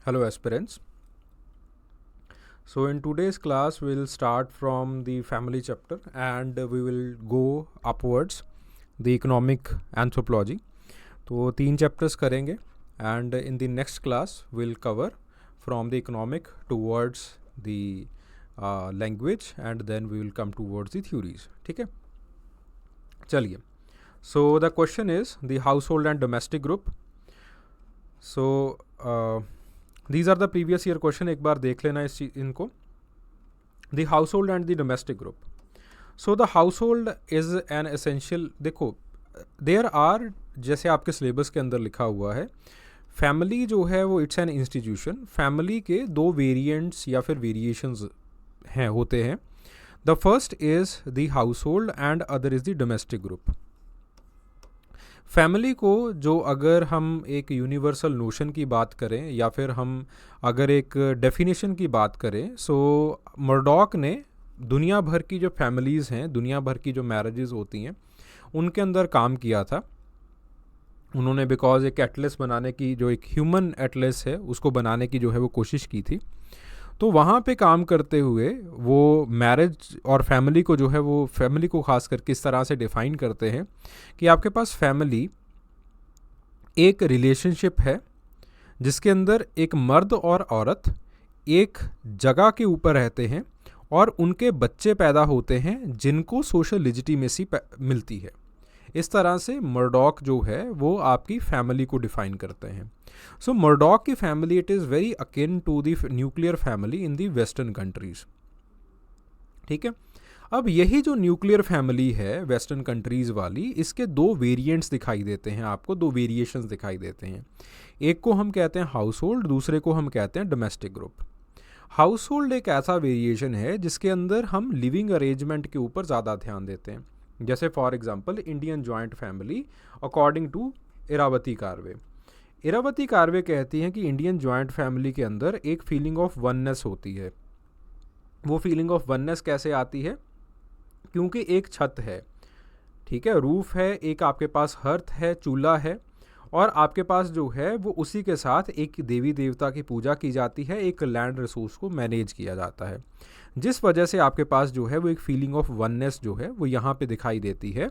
Hello aspirants. So in today's class we'll start from the family chapter and we will go upwards the economic anthropology. तो 3 chapters करेंगे and in the next class we'll cover from the economic towards the language and then we will come towards the theories. ठीक है, चलिए. So the question is the household and domestic group. So these are the previous year question, एक बार देख लेना इनको. The household and the domestic group. So the household is an essential. देखो there are, जैसे आपके सिलेबस के अंदर लिखा हुआ है, फैमिली जो है वो इट्स एन इंस्टीट्यूशन. फैमिली के 2 वेरिएंट्स या फिर वेरिएशंस हैं होते हैं. The first is the house hold and other is the domestic group. Family को जो अगर हम एक यूनिवर्सल नोशन की बात करें या फिर हम अगर एक डेफिनेशन की बात करें, सो मर्डॉक ने दुनिया भर की जो फैमिलीज़ हैं, दुनिया भर की जो मैरिजेस होती हैं, उनके अंदर काम किया था. उन्होंने बिकॉज एक एटलस बनाने की, जो एक ह्यूमन एटलस है, उसको बनाने की जो है वो कोशिश की थी. तो वहाँ पे काम करते हुए वो मैरिज और फैमिली को जो है वो फैमिली को खास कर किस तरह से डिफ़ाइन करते हैं कि आपके पास फैमिली एक रिलेशनशिप है जिसके अंदर एक मर्द और औरत एक जगह के ऊपर रहते हैं और उनके बच्चे पैदा होते हैं जिनको सोशल लेजिटिमेसी मिलती है. इस तरह से मर्डॉक जो है वो आपकी फैमिली को डिफ़ाइन करते हैं. सो मर्डॉक की family it is very akin to the nuclear family in the western countries. ठीक है, अब यही जो न्यूक्लियर फैमिली है वेस्टर्न कंट्रीज़ वाली, इसके 2 वेरिएंट्स दिखाई देते हैं आपको, 2 वेरिएशंस दिखाई देते हैं. एक को हम कहते हैं हाउस होल्ड, दूसरे को हम कहते हैं डोमेस्टिक ग्रुप. हाउस होल्ड एक ऐसा वेरिएशन है जिसके अंदर हम लिविंग अरेंजमेंट के ऊपर ज़्यादा ध्यान देते हैं. जैसे for example Indian joint family according to Irawati Karve. Irawati Karve कहती हैं कि इंडियन जॉइंट फैमिली के अंदर एक फीलिंग ऑफ वननेस होती है. वो फीलिंग ऑफ वननेस कैसे आती है? क्योंकि एक छत है, ठीक है, रूफ है, एक आपके पास हर्थ है, चूल्हा है, और आपके पास जो है वो उसी के साथ एक देवी देवता की पूजा की जाती है, एक लैंड रिसोर्स को मैनेज किया जाता है, जिस वजह से आपके पास जो है वो एक फीलिंग ऑफ वननेस जो है वो यहाँ पे दिखाई देती है.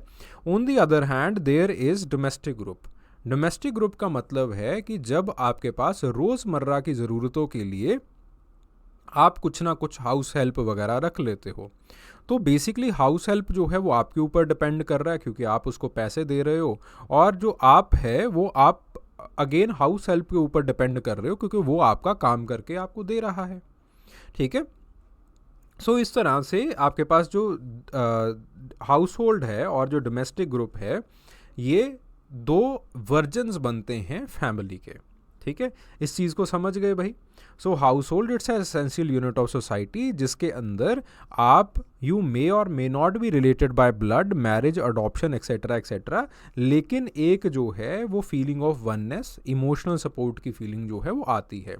On the other hand there is domestic group. Domestic group का मतलब है कि जब आपके पास रोज़मर्रा की ज़रूरतों के लिए आप कुछ ना कुछ हाउस हेल्प वगैरह रख लेते हो. तो बेसिकली हाउस हेल्प जो है वो आपके ऊपर डिपेंड कर रहा है क्योंकि आप उसको पैसे दे रहे हो, और जो आप है वो आप अगेन हाउस हेल्प के ऊपर डिपेंड कर रहे हो क्योंकि वो आपका काम करके आपको दे रहा है. ठीक है, सो इस तरह से आपके पास जो हाउस होल्ड है और जो डोमेस्टिक ग्रुप है, ये 2 वर्जन्स बनते हैं फैमिली के. ठीक है, इस चीज़ को समझ गए भाई. So household it's essential unit of society जिसके अंदर आप यू मे और may not be related by blood, marriage, adoption etcetera etcetera, लेकिन एक जो है वो feeling of oneness, emotional support की फीलिंग जो है वो आती है.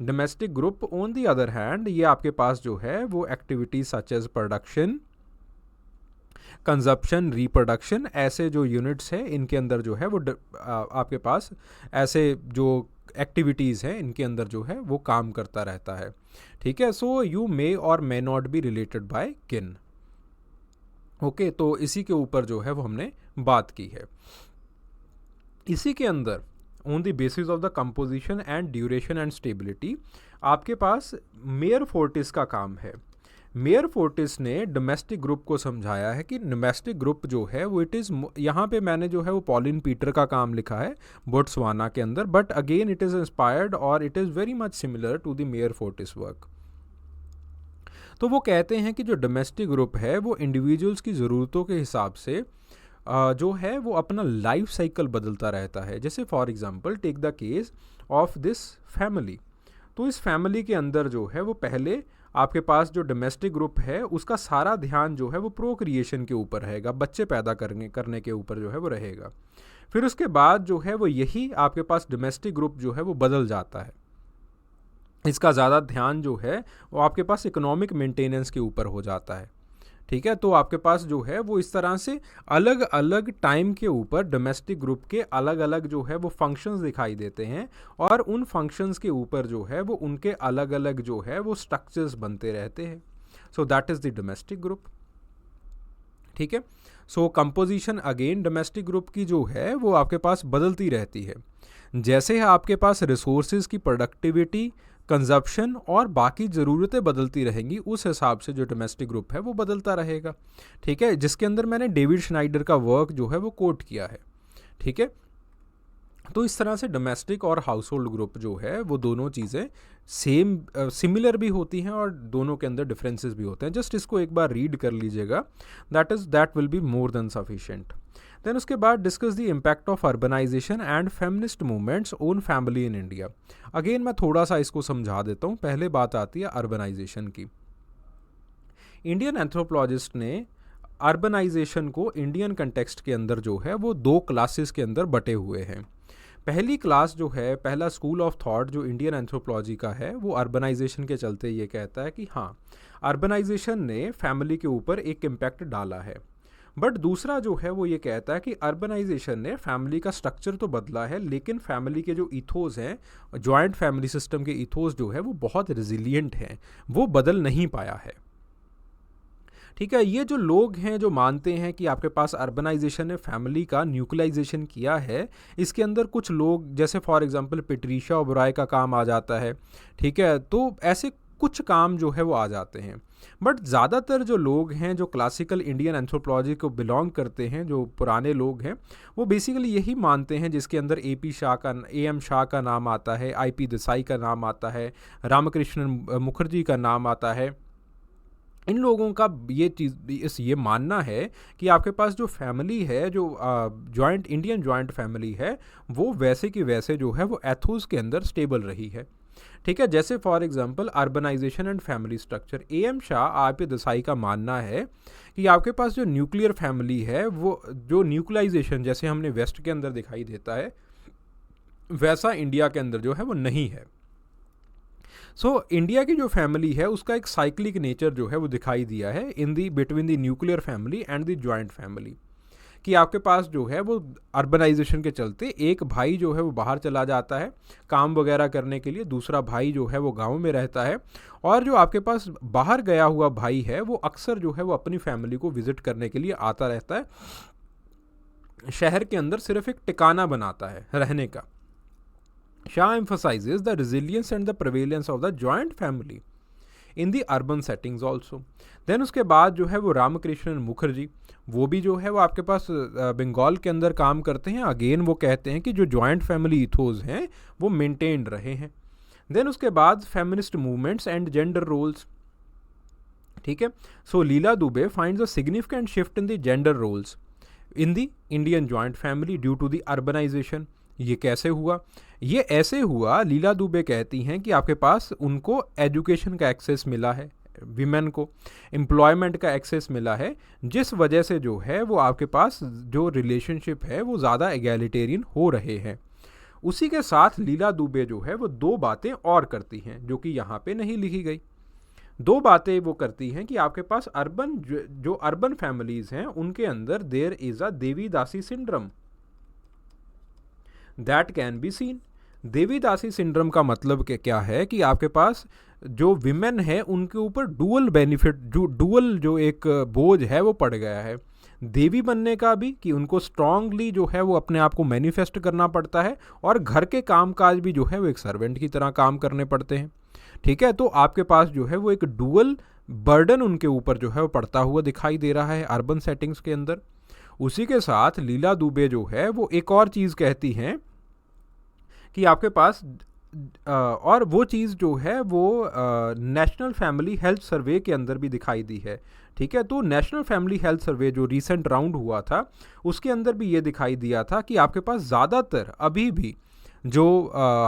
Domestic group on the other hand, ये आपके पास जो है वो activities such as production, consumption, reproduction, ऐसे जो यूनिट्स हैं इनके अंदर जो है वो आपके पास ऐसे जो एक्टिविटीज़ हैं इनके अंदर जो है वो काम करता रहता है. ठीक है, सो यू मे और may not be related bye किन. ओके, तो इसी के ऊपर जो है वो हमने बात की है. इसी के अंदर on the basis of the composition and duration and stability आपके पास मेयर फोर्टिस का काम है. मेयर फोर्टिस ने डोमेस्टिक ग्रुप को समझाया है कि डोमेस्टिक ग्रुप जो है वो इट इज़, यहाँ पे मैंने जो है वो पॉलिन पीटर का काम लिखा है बोट्सवाना के अंदर, but again it is inspired और it is very much similar to the Meyer Fortes work. तो वो कहते हैं कि जो डोमेस्टिक ग्रुप है वो इंडिविजुअल्स की ज़रूरतों के हिसाब से जो है वो अपना लाइफ साइकिल बदलता रहता है. जैसे for example take the case of this family. तो इस फैमिली के अंदर जो है वो पहले आपके पास जो डोमेस्टिक ग्रुप है उसका सारा ध्यान जो है वो प्रोक्रिएशन के ऊपर रहेगा, बच्चे पैदा करने के ऊपर जो है वो रहेगा. फिर उसके बाद जो है वो यही आपके पास डोमेस्टिक ग्रुप जो है वो बदल जाता है. इसका ज़्यादा ध्यान जो है वो आपके पास इकोनॉमिक मेंटेनेंस के ऊपर हो जाता है. ठीक है। तो आपके पास जो है वो इस तरह से अलग अलग टाइम के ऊपर डोमेस्टिक ग्रुप के अलग अलग जो है वो फंक्शंस दिखाई देते हैं, और उन फंक्शंस के ऊपर जो है वो उनके अलग अलग जो है वो स्ट्रक्चर्स बनते रहते हैं। So that is the domestic group. ठीक है। सो कंपोजिशन अगेन डोमेस्टिक ग्रुप की जो है वो आपके पास बदलती रहती है। जैसे आपके पास रिसोर्सेज की प्रोडक्टिविटी, कंजप्शन और बाकी ज़रूरतें बदलती रहेंगी, उस हिसाब से जो डोमेस्टिक ग्रुप है वो बदलता रहेगा। ठीक है, जिसके अंदर मैंने डेविड श्नाइडर का वर्क जो है वो कोट किया है। ठीक है। तो इस तरह से डोमेस्टिक और हाउस होल्ड ग्रुप जो है वो दोनों चीज़ें सिमिलर भी होती हैं और दोनों के अंदर डिफरेंसेस भी होते हैं। जस्ट इसको एक बार रीड कर लीजिएगा, that will be more than sufficient. Then उसके बाद discuss the impact of urbanisation and feminist movements on family in India. Again मैं थोड़ा सा इसको समझा देता हूँ। पहले बात आती है अर्बनाइजेशन की। इंडियन एंथ्रोपोलॉजिस्ट ने अर्बनाइजेशन को इंडियन कंटेक्स्ट के अंदर जो है वो दो क्लासेस के अंदर बटे हुए हैं। पहली क्लास जो है, पहला स्कूल ऑफ थॉट जो इंडियन एंथ्रोपोलॉजी का है, वो अर्बनाइजेशन के चलते ये कहता है कि हाँ, अर्बनाइजेशन ने फैमिली के ऊपर एक इम्पैक्ट डाला है। बट दूसरा जो है वो ये कहता है कि अर्बनाइजेशन ने फैमिली का स्ट्रक्चर तो बदला है, लेकिन फैमिली के जो इथोस हैं, जॉइंट फैमिली सिस्टम के इथोस जो है वो बहुत रिजिलियंट हैं, वो बदल नहीं पाया है। ठीक है। ये जो लोग हैं जो मानते हैं कि आपके पास अर्बनाइजेशन ने फैमिली का न्यूक्लियाइजेशन किया है, इसके अंदर कुछ लोग जैसे फॉर एग्जांपल पेट्रिशा ओबराय का काम आ जाता है। ठीक है। तो ऐसे कुछ काम जो है वो आ जाते हैं। बट ज़्यादातर जो लोग हैं जो क्लासिकल इंडियन एंथ्रोपोलॉजी को बिलोंग करते हैं, जो पुराने लोग हैं, वो बेसिकली यही मानते हैं, जिसके अंदर AM शाह का नाम आता है, IP देसाई का नाम आता है, रामकृष्णन मुखर्जी का नाम आता है। इन लोगों का ये मानना है कि आपके पास जो फैमिली है, जो इंडियन जॉइंट फैमिली है, वो वैसे की वैसे जो है वो एथोस के अंदर स्टेबल रही है। ठीक है। जैसे for example urbanisation and family structure, AM Shah, RP Desai का मानना है कि आपके पास जो न्यूक्लियर फैमिली है, वो जो न्यूक्लियाइजेशन जैसे हमने वेस्ट के अंदर दिखाई देता है, वैसा इंडिया के अंदर जो है वो नहीं है। इंडिया की जो फैमिली है उसका एक साइक्लिक नेचर जो है वो दिखाई दिया है between the nuclear family and the joint family, कि आपके पास जो है वो अर्बनाइजेशन के चलते एक भाई जो है वो बाहर चला जाता है काम वगैरह करने के लिए, दूसरा भाई जो है वो गांव में रहता है, और जो आपके पास बाहर गया हुआ भाई है वो अक्सर जो है वो अपनी फैमिली को विजिट करने के लिए आता रहता है। शहर के अंदर सिर्फ एक ठिकाना बनाता है रहने का। Shah emphasizes the resilience and the prevalence of the joint family in the urban settings also. Then उसके बाद जो है वो रामकृष्णन मुखर्जी, वो भी जो है वो आपके पास बंगाल के अंदर काम करते हैं। अगेन वो कहते हैं कि जो जॉइंट फैमिली इथोस हैं वो मेंटेन्ड रहे हैं। देन उसके बाद feminist movements and gender roles. ठीक है। So Leela Dube finds a significant shift in the gender roles in the Indian joint family due to the urbanisation. ये कैसे हुआ? ये ऐसे हुआ, लीला दुबे कहती हैं कि आपके पास उनको एजुकेशन का एक्सेस मिला है, विमेन को एम्प्लॉयमेंट का एक्सेस मिला है, जिस वजह से जो है वो आपके पास जो रिलेशनशिप है वो ज़्यादा एगैलिटेरियन हो रहे हैं। उसी के साथ लीला दुबे जो है वो दो बातें और करती हैं जो कि यहाँ पे नहीं लिखी गई। दो बातें वो करती हैं कि आपके पास जो अर्बन फैमिलीज़ हैं उनके अंदर there is a Devi Dasi syndrome that can be seen. Devi Dasi syndrome का मतलब क्या है कि आपके पास जो विमेन है उनके ऊपर डुअल जो एक बोझ है वो पड़ गया है, देवी बनने का भी, कि उनको स्ट्रांगली जो है वो अपने आप को मैनिफेस्ट करना पड़ता है, और घर के काम काज भी जो है वो एक सर्वेंट की तरह काम करने पड़ते हैं। ठीक है। तो आपके पास जो है वो एक डुअल बर्डन उनके ऊपर जो है वो पड़ता हुआ दिखाई दे रहा है अर्बन सेटिंग्स के अंदर। उसी के साथ लीला दुबे जो है वो एक और चीज़ कहती हैं कि आपके पास और वो चीज़ जो है वो नेशनल फैमिली हेल्थ सर्वे के अंदर भी दिखाई दी है। ठीक है। तो नेशनल फैमिली हेल्थ सर्वे जो रीसेंट राउंड हुआ था उसके अंदर भी ये दिखाई दिया था कि आपके पास ज़्यादातर अभी भी जो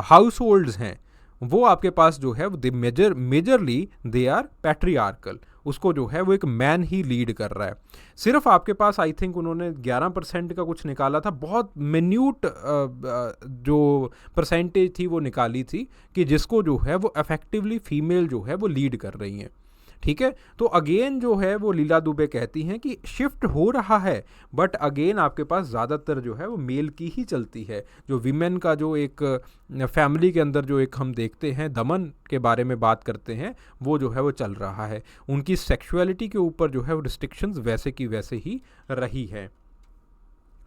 हाउस होल्ड्स हैं वो आपके पास जो है वो मेजरली दे आर पैट्रियार्कल, उसको जो है वो एक मैन ही लीड कर रहा है। सिर्फ आपके पास आई थिंक उन्होंने 11% का कुछ निकाला था, बहुत मिन्यूट जो परसेंटेज थी वो निकाली थी कि जिसको जो है वो इफेक्टिवली फीमेल जो है वो लीड कर रही हैं। ठीक है। तो अगेन जो है वो लीला दुबे कहती हैं कि शिफ्ट हो रहा है, बट अगेन आपके पास ज़्यादातर जो है वो मेल की ही चलती है। जो विमेन का जो एक फैमिली के अंदर जो एक हम देखते हैं दमन के बारे में बात करते हैं, वो जो है वो चल रहा है। उनकी सेक्सुअलिटी के ऊपर जो है वो रिस्ट्रिक्शंस वैसे की वैसे ही रही है।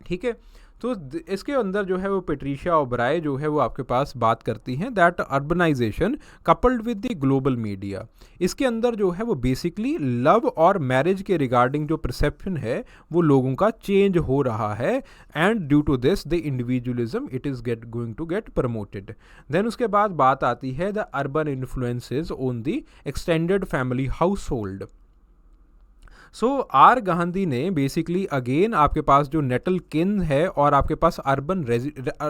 ठीक है। तो इसके अंदर जो है वो पेट्रिशिया ओबराय जो है वो आपके पास बात करती हैं that urbanisation coupled with the global media. इसके अंदर जो है वो बेसिकली लव और मैरिज के रिगार्डिंग जो परसेप्शन है वो लोगों का चेंज हो रहा है, and due to this the individualism it is going to get promoted. Then उसके बाद बात आती है the urban influences on the extended family household. So R Gandhi ने बेसिकली अगेन आपके पास जो नेटल किंग है और आपके पास urban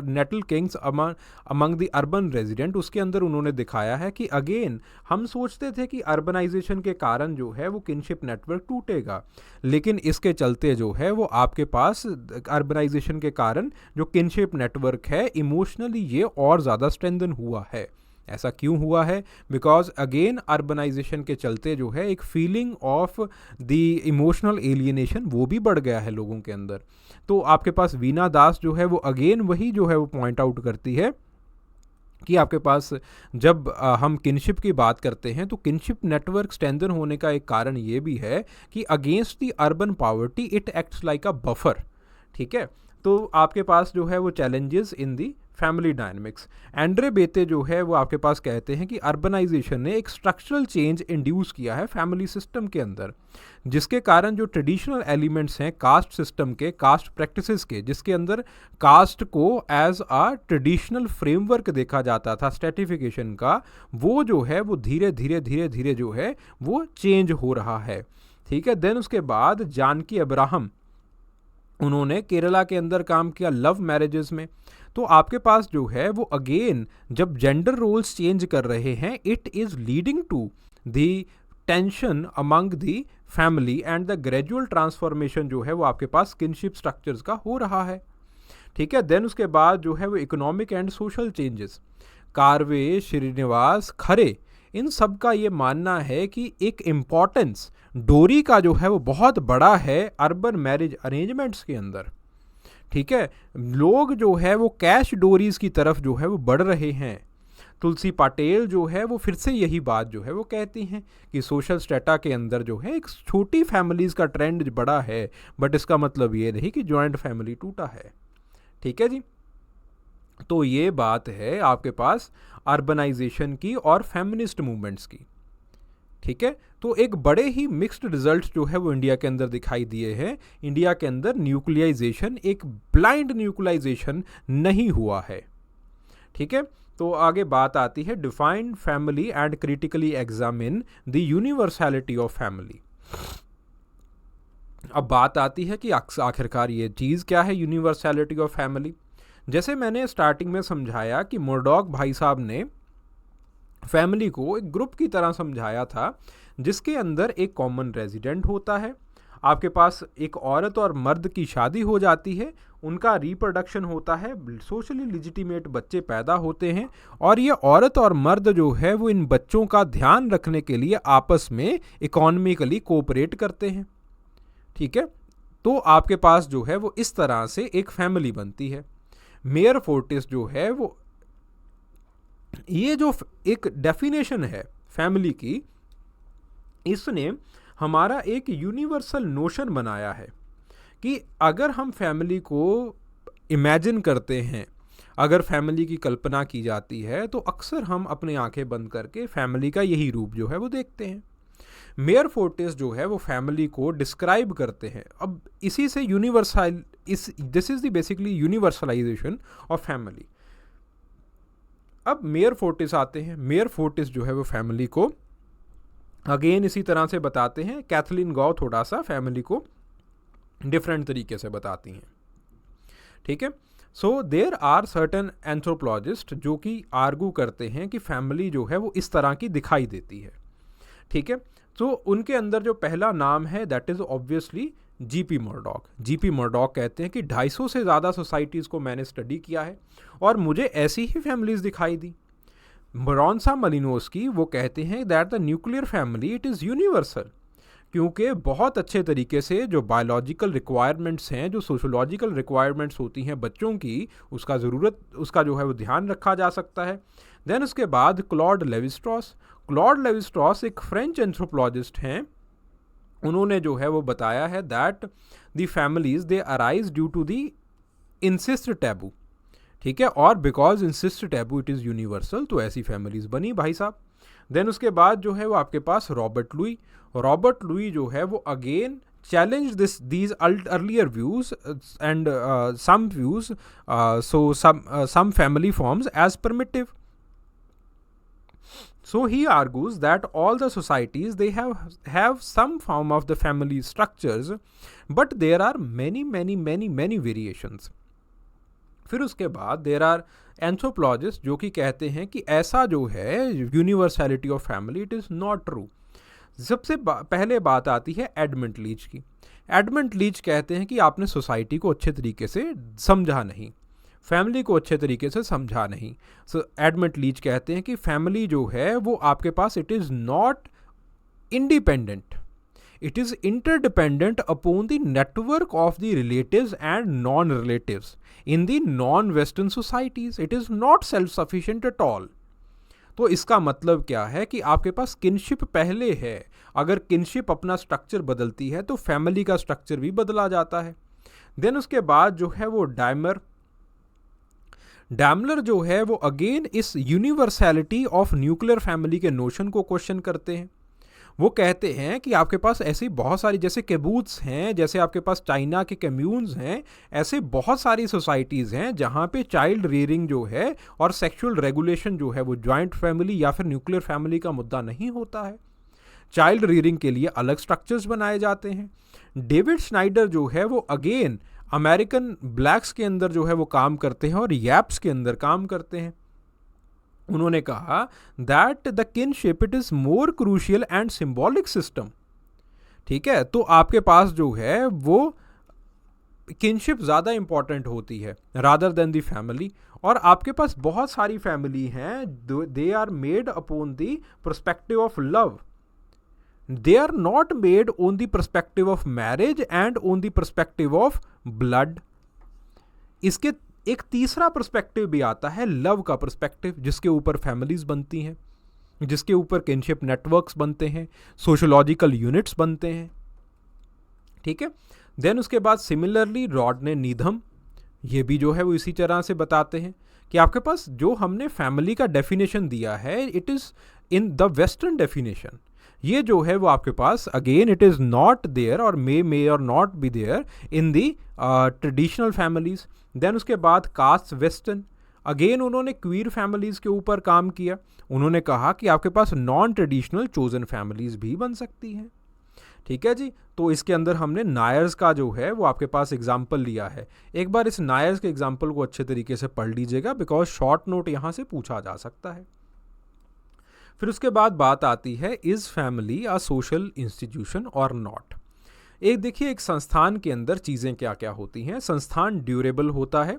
natal kings among the urban resident, उसके अंदर उन्होंने दिखाया है कि अगेन हम सोचते थे कि अर्बनाइजेशन के कारण जो है वो किनशिप नेटवर्क टूटेगा, लेकिन इसके चलते जो है वो आपके पास अर्बनाइजेशन के कारण जो किनशिप नेटवर्क है इमोशनली ये और ज़्यादा स्ट्रेंथन हुआ है। ऐसा क्यों हुआ है? बिकॉज अगेन अर्बनाइजेशन के चलते जो है एक feeling of the emotional alienation वो भी बढ़ गया है लोगों के अंदर। तो आपके पास वीना दास जो है वो अगेन वही जो है वो पॉइंट आउट करती है कि आपके पास जब हम किनशिप की बात करते हैं तो किनशिप नेटवर्क स्ट्रेंथन होने का एक कारण ये भी है कि against the urban poverty it acts like a buffer. ठीक है। तो आपके पास जो है वो challenges in the family dynamics. Andre Beteille जो है वो आपके पास कहते हैं कि अर्बनाइजेशन ने एक स्ट्रक्चरल चेंज इंड्यूस किया है फैमिली सिस्टम के अंदर, जिसके कारण जो ट्रेडिशनल एलिमेंट्स हैं कास्ट सिस्टम के, कास्ट प्रैक्टिसेस के, जिसके अंदर कास्ट को एज अ ट्रेडिशनल फ्रेमवर्क देखा जाता था स्ट्रेटिफिकेशन का, वो जो है वो धीरे धीरे जो है वो चेंज हो रहा है। ठीक है। देन उसके बाद जानकी अब्राहम, उन्होंने केरला के अंदर काम किया लव मैरिजेस में। तो आपके पास जो है वो अगेन जब जेंडर रोल्स चेंज कर रहे हैं it is leading to the tension among the family and the gradual transformation जो है वो आपके पास किनशिप स्ट्रक्चर्स का हो रहा है। ठीक है। देन उसके बाद जो है वो economic and social changes, Karve, Srinivas, Khare, इन सब का ये मानना है कि एक इम्पॉर्टेंस डोरी का जो है वो बहुत बड़ा है अर्बन मैरिज अरेंजमेंट्स के अंदर। ठीक है। लोग जो है वो कैश डोरीज की तरफ जो है वो बढ़ रहे हैं। तुलसी पटेल जो है वो फिर से यही बात जो है वो कहती हैं कि सोशल स्टेटा के अंदर जो है एक छोटी फैमिलीज़ का ट्रेंड बड़ा है, बट इसका मतलब ये नहीं कि जॉइंट फैमिली टूटा है। ठीक है जी। तो ये बात है आपके पास अर्बनाइजेशन की और फेमिनिस्ट मूवमेंट्स की। ठीक है। तो एक बड़े ही मिक्स्ड रिजल्ट जो है वो इंडिया के अंदर दिखाई दिए हैं। इंडिया के अंदर न्यूक्लियाइजेशन एक ब्लाइंड न्यूक्लियाइजेशन नहीं हुआ है। ठीक है। तो आगे बात आती है define family and critically examine the universality of family. अब बात आती है कि आखिरकार ये चीज़ क्या है यूनिवर्सैलिटी ऑफ फैमिली। जैसे मैंने स्टार्टिंग में समझाया कि मुर्डॉक भाई साहब ने फैमिली को एक ग्रुप की तरह समझाया था जिसके अंदर एक कॉमन रेजिडेंट होता है, आपके पास एक औरत और मर्द की शादी हो जाती है, उनका रिप्रोडक्शन होता है, सोशली लिजिटिमेट बच्चे पैदा होते हैं, और ये औरत और मर्द जो है वो इन बच्चों का ध्यान रखने के लिए आपस में इकोनॉमिकली कोऑपरेट करते हैं। ठीक है। तो आपके पास जो है वो इस तरह से एक फैमिली बनती है। मेयर फोर्टिस जो है वो ये जो एक डेफिनेशन है फैमिली की, इसने हमारा एक यूनिवर्सल नोशन बनाया है कि अगर हम फैमिली को इमेजिन करते हैं, अगर फैमिली की कल्पना की जाती है तो अक्सर हम अपनी आंखें बंद करके फैमिली का यही रूप जो है वो देखते हैं। मेयर फोर्टिस जो है वो फैमिली को डिस्क्राइब करते हैं। अब इसी से this is the basically universalization of family. अब मेयर फोर्टिस आते हैं। मेयर फोर्टिस जो है वो फैमिली को अगेन इसी तरह से बताते हैं। कैथलीन गॉ थोड़ा सा फैमिली को डिफरेंट तरीके से बताती हैं। ठीक है। So there are certain anthropologist जो कि आर्गू करते हैं कि फैमिली जो है वो इस तरह की दिखाई देती है। ठीक है। तो उनके अंदर जो पहला नाम है that is obviously GP Murdock. GP Murdock कहते हैं कि 250 से ज़्यादा सोसाइटीज़ को मैंने स्टडी किया है और मुझे ऐसी ही फैमिलीज़ दिखाई दी। ब्रॉन्सा मलिनोस्की वो कहते हैं that the nuclear family it is universal, क्योंकि बहुत अच्छे तरीके से जो बायोलॉजिकल रिक्वायरमेंट्स हैं, जो सोशोलॉजिकल रिक्वायरमेंट्स होती हैं बच्चों की, उसका जो है वो ध्यान रखा जा सकता है। देन उसके बाद क्लॉड लेवी-स्ट्रॉस एक फ्रेंच एंथ्रोपोलॉजिस्ट हैं। उन्होंने जो है वो बताया है that the families they arise due to the incest taboo, ठीक है, और because incest taboo it is universal, तो ऐसी फैमिलीज बनी भाई साहब। देन उसके बाद जो है वो आपके पास रॉबर्ट लुई जो है वो again challenge these earlier views and some views, some family forms as primitive. So he argues that all the societies they have some form of the family structures, but there are many variations. फिर उसके बाद there are anthropologists जो कि कहते हैं कि ऐसा जो है universality of family it is not true. सबसे पहले बात आती है एडमंड लीच की। एडमंड लीच कहते हैं कि आपने सोसाइटी को अच्छे तरीके से समझा नहीं, फैमिली को अच्छे तरीके से समझा नहीं। सो एडमंड लीच कहते हैं कि फैमिली जो है वो आपके पास it is not independent, it is interdependent upon the network of the relatives and non relatives in the non western societies, it is not self sufficient at all. तो इसका मतलब क्या है कि आपके पास किनशिप पहले है, अगर किनशिप अपना स्ट्रक्चर बदलती है तो फैमिली का स्ट्रक्चर भी बदला जाता है। देन उसके बाद जो है वो डैमलर जो है वो अगेन इस यूनिवर्सैलिटी ऑफ न्यूक्लियर फैमिली के नोशन को क्वेश्चन करते हैं। वो कहते हैं कि आपके पास ऐसी बहुत सारी, जैसे केबूत्स हैं, जैसे आपके पास चाइना के कम्यून्स हैं, ऐसे बहुत सारी सोसाइटीज़ हैं जहाँ पे चाइल्ड रियरिंग जो है और सेक्सुअल रेगुलेशन जो है वो जॉइंट फैमिली या फिर न्यूक्लियर फैमिली का मुद्दा नहीं होता है। चाइल्ड रियरिंग के लिए अलग स्ट्रक्चर्स बनाए जाते हैं। डेविड श्नाइडर जो है वो अगेन अमेरिकन ब्लैक्स के अंदर जो है वो काम करते हैं और यैप्स के अंदर काम करते हैं। उन्होंने कहा that the kinship it is more crucial and symbolic system, ठीक है। तो आपके पास जो है वो किनशिप ज़्यादा इंपॉर्टेंट होती है रादर देन द फैमिली, और आपके पास बहुत सारी फैमिली हैं, they are made upon the perspective of love, they are not made on the perspective of marriage and on the perspective of blood. इसके एक तीसरा पर्सपेक्टिव भी आता है, लव का पर्सपेक्टिव, जिसके ऊपर फैमिलीज बनती हैं, जिसके ऊपर किनशिप नेटवर्क्स बनते हैं, सोशोलॉजिकल यूनिट्स बनते हैं, ठीक है। देन उसके बाद सिमिलरली रॉडने नीधम ये भी जो है वो इसी तरह से बताते हैं कि आपके पास जो हमने फैमिली का डेफिनेशन दिया है it is in the western definition, ये जो है वो आपके पास again it is not there और मे और not be there in the traditional families. Then उसके बाद कास्ट वेस्टर्न, अगेन उन्होंने क्वीर फैमिलीज़ के ऊपर काम किया। उन्होंने कहा कि आपके पास नॉन ट्रेडिशनल चोजन फैमिलीज़ भी बन सकती हैं, ठीक है जी। तो इसके अंदर हमने नायर्स का जो है वो आपके पास एग्जाम्पल लिया है। एक बार इस नायर्स के एग्जाम्पल को अच्छे तरीके से पढ़ लीजिएगा बिकॉज शॉर्ट नोट यहाँ से पूछा जा सकता है। फिर उसके बाद बात आती है is family a social institution और नॉट। एक देखिए, एक संस्थान के अंदर चीज़ें क्या क्या होती हैं। संस्थान ड्यूरेबल होता है,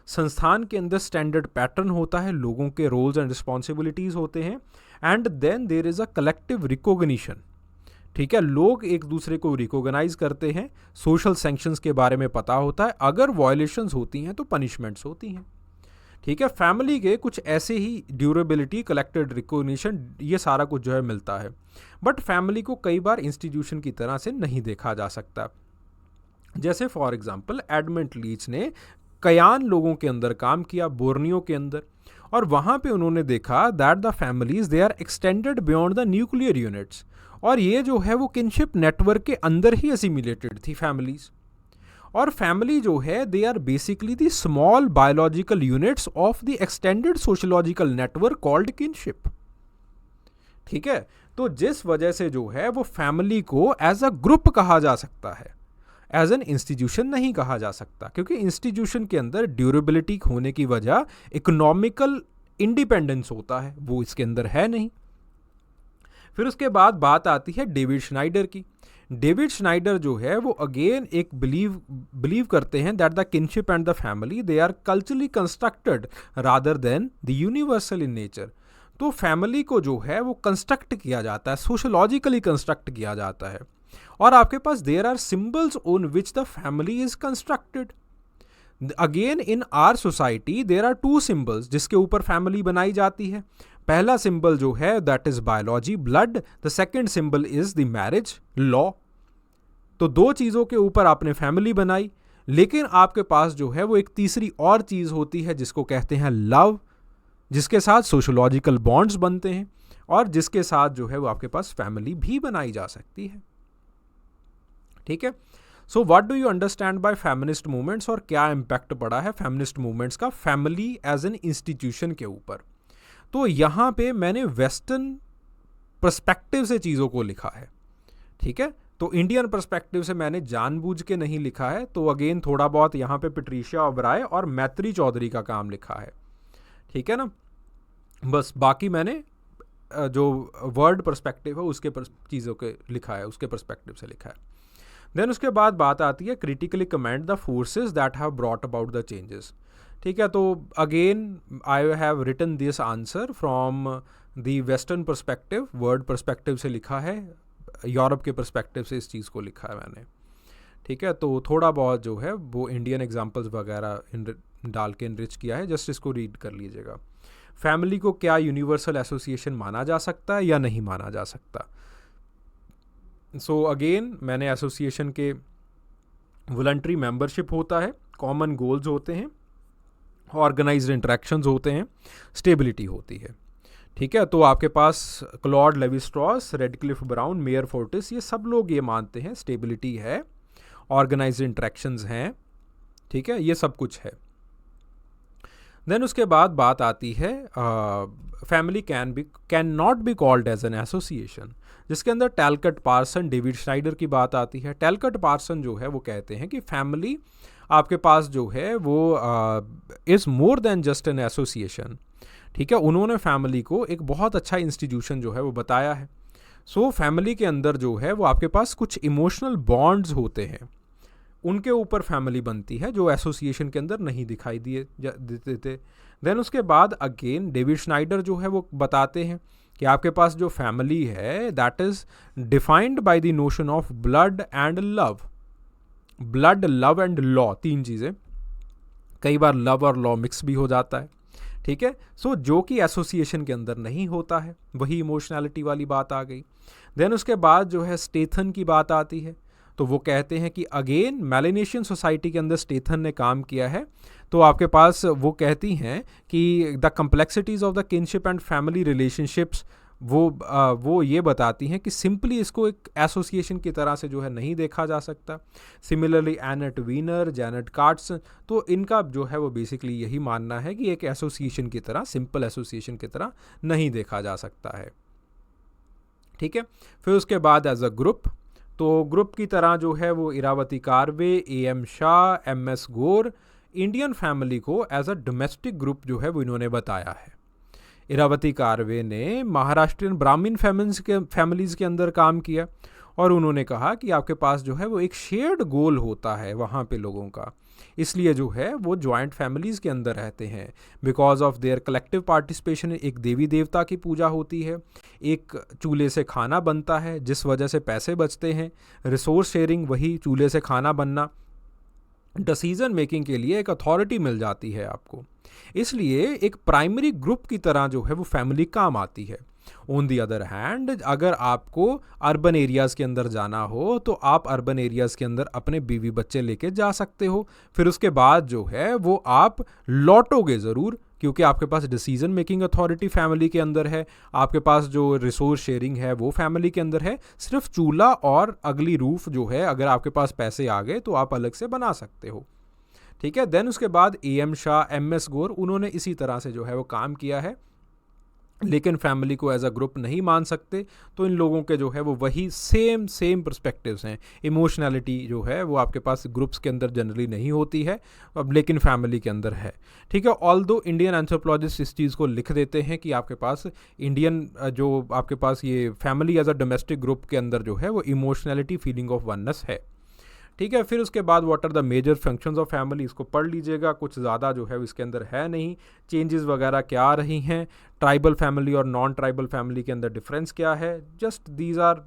संस्थान के अंदर स्टैंडर्ड पैटर्न होता है, लोगों के रोल्स एंड रिस्पॉन्सिबिलिटीज़ होते हैं, and then there is a collective recognition, ठीक है। लोग एक दूसरे को रिकॉग्नाइज करते हैं, सोशल सैंक्शंस के बारे में पता होता है, अगर वायलेशंस होती हैं तो पनिशमेंट्स होती हैं, ठीक है। फैमिली के कुछ ऐसे ही ड्यूरेबिलिटी, कलेक्टेड रिकॉग्निशन, ये सारा कुछ जो है मिलता है। बट फैमिली को कई बार इंस्टीट्यूशन की तरह से नहीं देखा जा सकता। जैसे फॉर एग्जांपल एडमंड लीच ने कयान लोगों के अंदर काम किया, बोर्नियो के अंदर, और वहाँ पे उन्होंने देखा that the families they are extended beyond the nuclear units, और ये जो है वो किनशिप नेटवर्क के अंदर ही असिमिलेटेड थी फैमिलीज। और फैमिली जो है they are basically the small biological units of the extended sociological network called kinship, ठीक है। तो जिस वजह से जो है वो फैमिली को एज अ ग्रुप कहा जा सकता है, एज एन इंस्टीट्यूशन नहीं कहा जा सकता, क्योंकि इंस्टीट्यूशन के अंदर ड्यूरेबिलिटी होने की वजह इकोनॉमिकल इंडिपेंडेंस होता है, वो इसके अंदर है नहीं। फिर उसके बाद बात आती है डेविड श्नाइडर की। डेविड श्नाइडर जो है वो अगेन एक बिलीव करते हैं that the kinship and the family they are culturally constructed rather than the universal in nature. तो फैमिली को जो है वो कंस्ट्रक्ट किया जाता है, सोशोलॉजिकली कंस्ट्रक्ट किया जाता है, और आपके पास there are symbols on which the family is constructed. Again in our society there are two symbols जिसके ऊपर फैमिली बनाई जाती है। पहला सिंबल जो है that is biology, blood. The second symbol is the marriage, law. तो दो चीज़ों के ऊपर आपने फैमिली बनाई, लेकिन आपके पास जो है वो एक तीसरी और चीज़ होती है जिसको कहते हैं लव, जिसके साथ सोशोलॉजिकल बॉन्ड्स बनते हैं और जिसके साथ जो है वो आपके पास फैमिली भी बनाई जा सकती है। ठीक है, so what do you understand by feminist movements, और क्या इम्पैक्ट पड़ा है फेमिनिस्ट मूवमेंट्स का फैमिली एज एन इंस्टीट्यूशन के ऊपर। तो यहाँ पे मैंने वेस्टर्न पर्सपेक्टिव से चीज़ों को लिखा है। ठीक है, तो इंडियन पर्सपेक्टिव से मैंने जानबूझ के नहीं लिखा है। तो अगेन थोड़ा बहुत यहाँ पे पेट्रिशिया ओबराय और मैत्री चौधरी का काम लिखा है। ठीक है ना, बस बाकी मैंने जो वर्ड पर्सपेक्टिव है उसके चीज़ों के लिखा है, उसके पर्सपेक्टिव से लिखा है। देन उसके बाद बात आती है critically comment the forces that have brought about the changes. ठीक है, तो again I have written this answer from the western perspective, world perspective से लिखा है, यूरोप के पर्सपेक्टिव से इस चीज़ को लिखा है मैंने। ठीक है, तो थोड़ा बहुत जो है वो इंडियन एग्जांपल्स वगैरह डाल के इनरिच किया है, जस्ट इसको रीड कर लीजिएगा। फैमिली को क्या यूनिवर्सल एसोसिएशन माना जा सकता है या नहीं माना जा सकता। सो अगेन मैंने एसोसिएशन के वॉलंटरी मेंबरशिप होता है, कॉमन गोल्स होते हैं, ऑर्गेनाइज्ड इंटरेक्शंस होते हैं, स्टेबिलिटी होती है। ठीक है, तो आपके पास Claude Levi Strauss, Radcliffe Brown, Meyer Fortes, ये सब लोग ये मानते हैं स्टेबिलिटी है, ऑर्गेनाइज्ड इंटरेक्शंस हैं। ठीक है, ये सब कुछ है। देन उसके बाद बात आती है family can not be called as an association, जिसके अंदर टैलकट पार्सन, डेविड श्नाइडर की बात आती है। टैलकट पार्सन जो है वो कहते हैं कि फैमिली आपके पास जो है वो is more than just an association. ठीक है, उन्होंने फैमिली को एक बहुत अच्छा इंस्टीट्यूशन जो है वो बताया है। सो फैमिली के अंदर जो है वो आपके पास कुछ इमोशनल बॉन्ड्स होते हैं, उनके ऊपर फैमिली बनती है जो एसोसिएशन के अंदर नहीं दिखाई देते थे। देन उसके बाद अगेन डेविड श्नाइडर जो है वो बताते हैं कि आपके पास जो फैमिली है that is defined by the notion of blood and love. Blood, love and law, तीन चीज़ें, कई बार लव और लॉ मिक्स भी हो जाता है। ठीक है, सो जो कि एसोसिएशन के अंदर नहीं होता है, वही इमोशनैलिटी वाली बात आ गई। देन उसके बाद जो है स्टेथन की बात आती है, तो वो कहते हैं कि अगेन मेलेनेशियन सोसाइटी के अंदर स्टेथन ने काम किया है। तो आपके पास वो कहती हैं कि the complexities of the kinship and family relationships, वो ये बताती हैं कि सिंपली इसको एक एसोसिएशन की तरह से जो है नहीं देखा जा सकता। Similarly Annette Weiner, Janet Carsten, तो इनका जो है वो बेसिकली यही मानना है कि एक एसोसिएशन की तरह, सिंपल एसोसिएशन की तरह नहीं देखा जा सकता है। ठीक है, फिर उसके बाद एज अ ग्रुप, तो ग्रुप की तरह जो है वो Irawati Karve, M Shah, M S Gore, Indian family को एज अ डोमेस्टिक ग्रुप जो है वो इन्होंने बताया है। इरावती कार्वे ने महाराष्ट्रियन ब्राह्मण फैमिलीज़ के अंदर काम किया और उन्होंने कहा कि आपके पास जो है वो एक शेयर्ड गोल होता है वहाँ पे लोगों का, इसलिए जो है वो जॉइंट फैमिलीज़ के अंदर रहते हैं। Because of their collective participation, एक देवी देवता की पूजा होती है, एक चूल्हे से खाना बनता है जिस वजह से पैसे बचते हैं, रिसोर्स शेयरिंग, वही चूल्हे से खाना बनना, डिसीजन मेकिंग के लिए एक अथॉरिटी मिल जाती है आपको, इसलिए एक प्राइमरी ग्रुप की तरह जो है वो फैमिली काम आती है। ऑन दी अदर हैंड, अगर आपको अर्बन एरियाज़ के अंदर जाना हो तो आप अर्बन एरियाज़ के अंदर अपने बीवी बच्चे लेके जा सकते हो, फिर उसके बाद जो है वो आप लौटोगे ज़रूर, क्योंकि आपके पास डिसीजन मेकिंग अथॉरिटी फैमिली के अंदर है, आपके पास जो रिसोर्स शेयरिंग है वो फैमिली के अंदर है। सिर्फ चूल्हा और अगली रूफ जो है अगर आपके पास पैसे आ गए तो आप अलग से बना सकते हो। ठीक है, देन उसके बाद एम शाह, एम एस गौर, उन्होंने इसी तरह से जो है वो काम किया है, लेकिन फैमिली को एज अ ग्रुप नहीं मान सकते। तो इन लोगों के जो है वो वही सेम पर्सपेक्टिव्स हैं। इमोशनैलिटी जो है वो आपके पास ग्रुप्स के अंदर जनरली नहीं होती है, अब लेकिन फैमिली के अंदर है। ठीक है, ऑल्दो इंडियन एंथ्रोपोलॉजिस्ट इस चीज़ को लिख देते हैं कि आपके पास इंडियन जो आपके पास ये family as a domestic group के अंदर जो है वो इमोशनैलिटी, फीलिंग ऑफ वननेस है। ठीक है। फिर उसके बाद what are the major functions of family, इसको पढ़ लीजिएगा, कुछ ज़्यादा जो है इसके अंदर है नहीं, चेंजेस वगैरह क्या आ रही हैं, ट्राइबल फैमिली और नॉन ट्राइबल फैमिली के अंदर डिफरेंस क्या है, जस्ट दीज आर,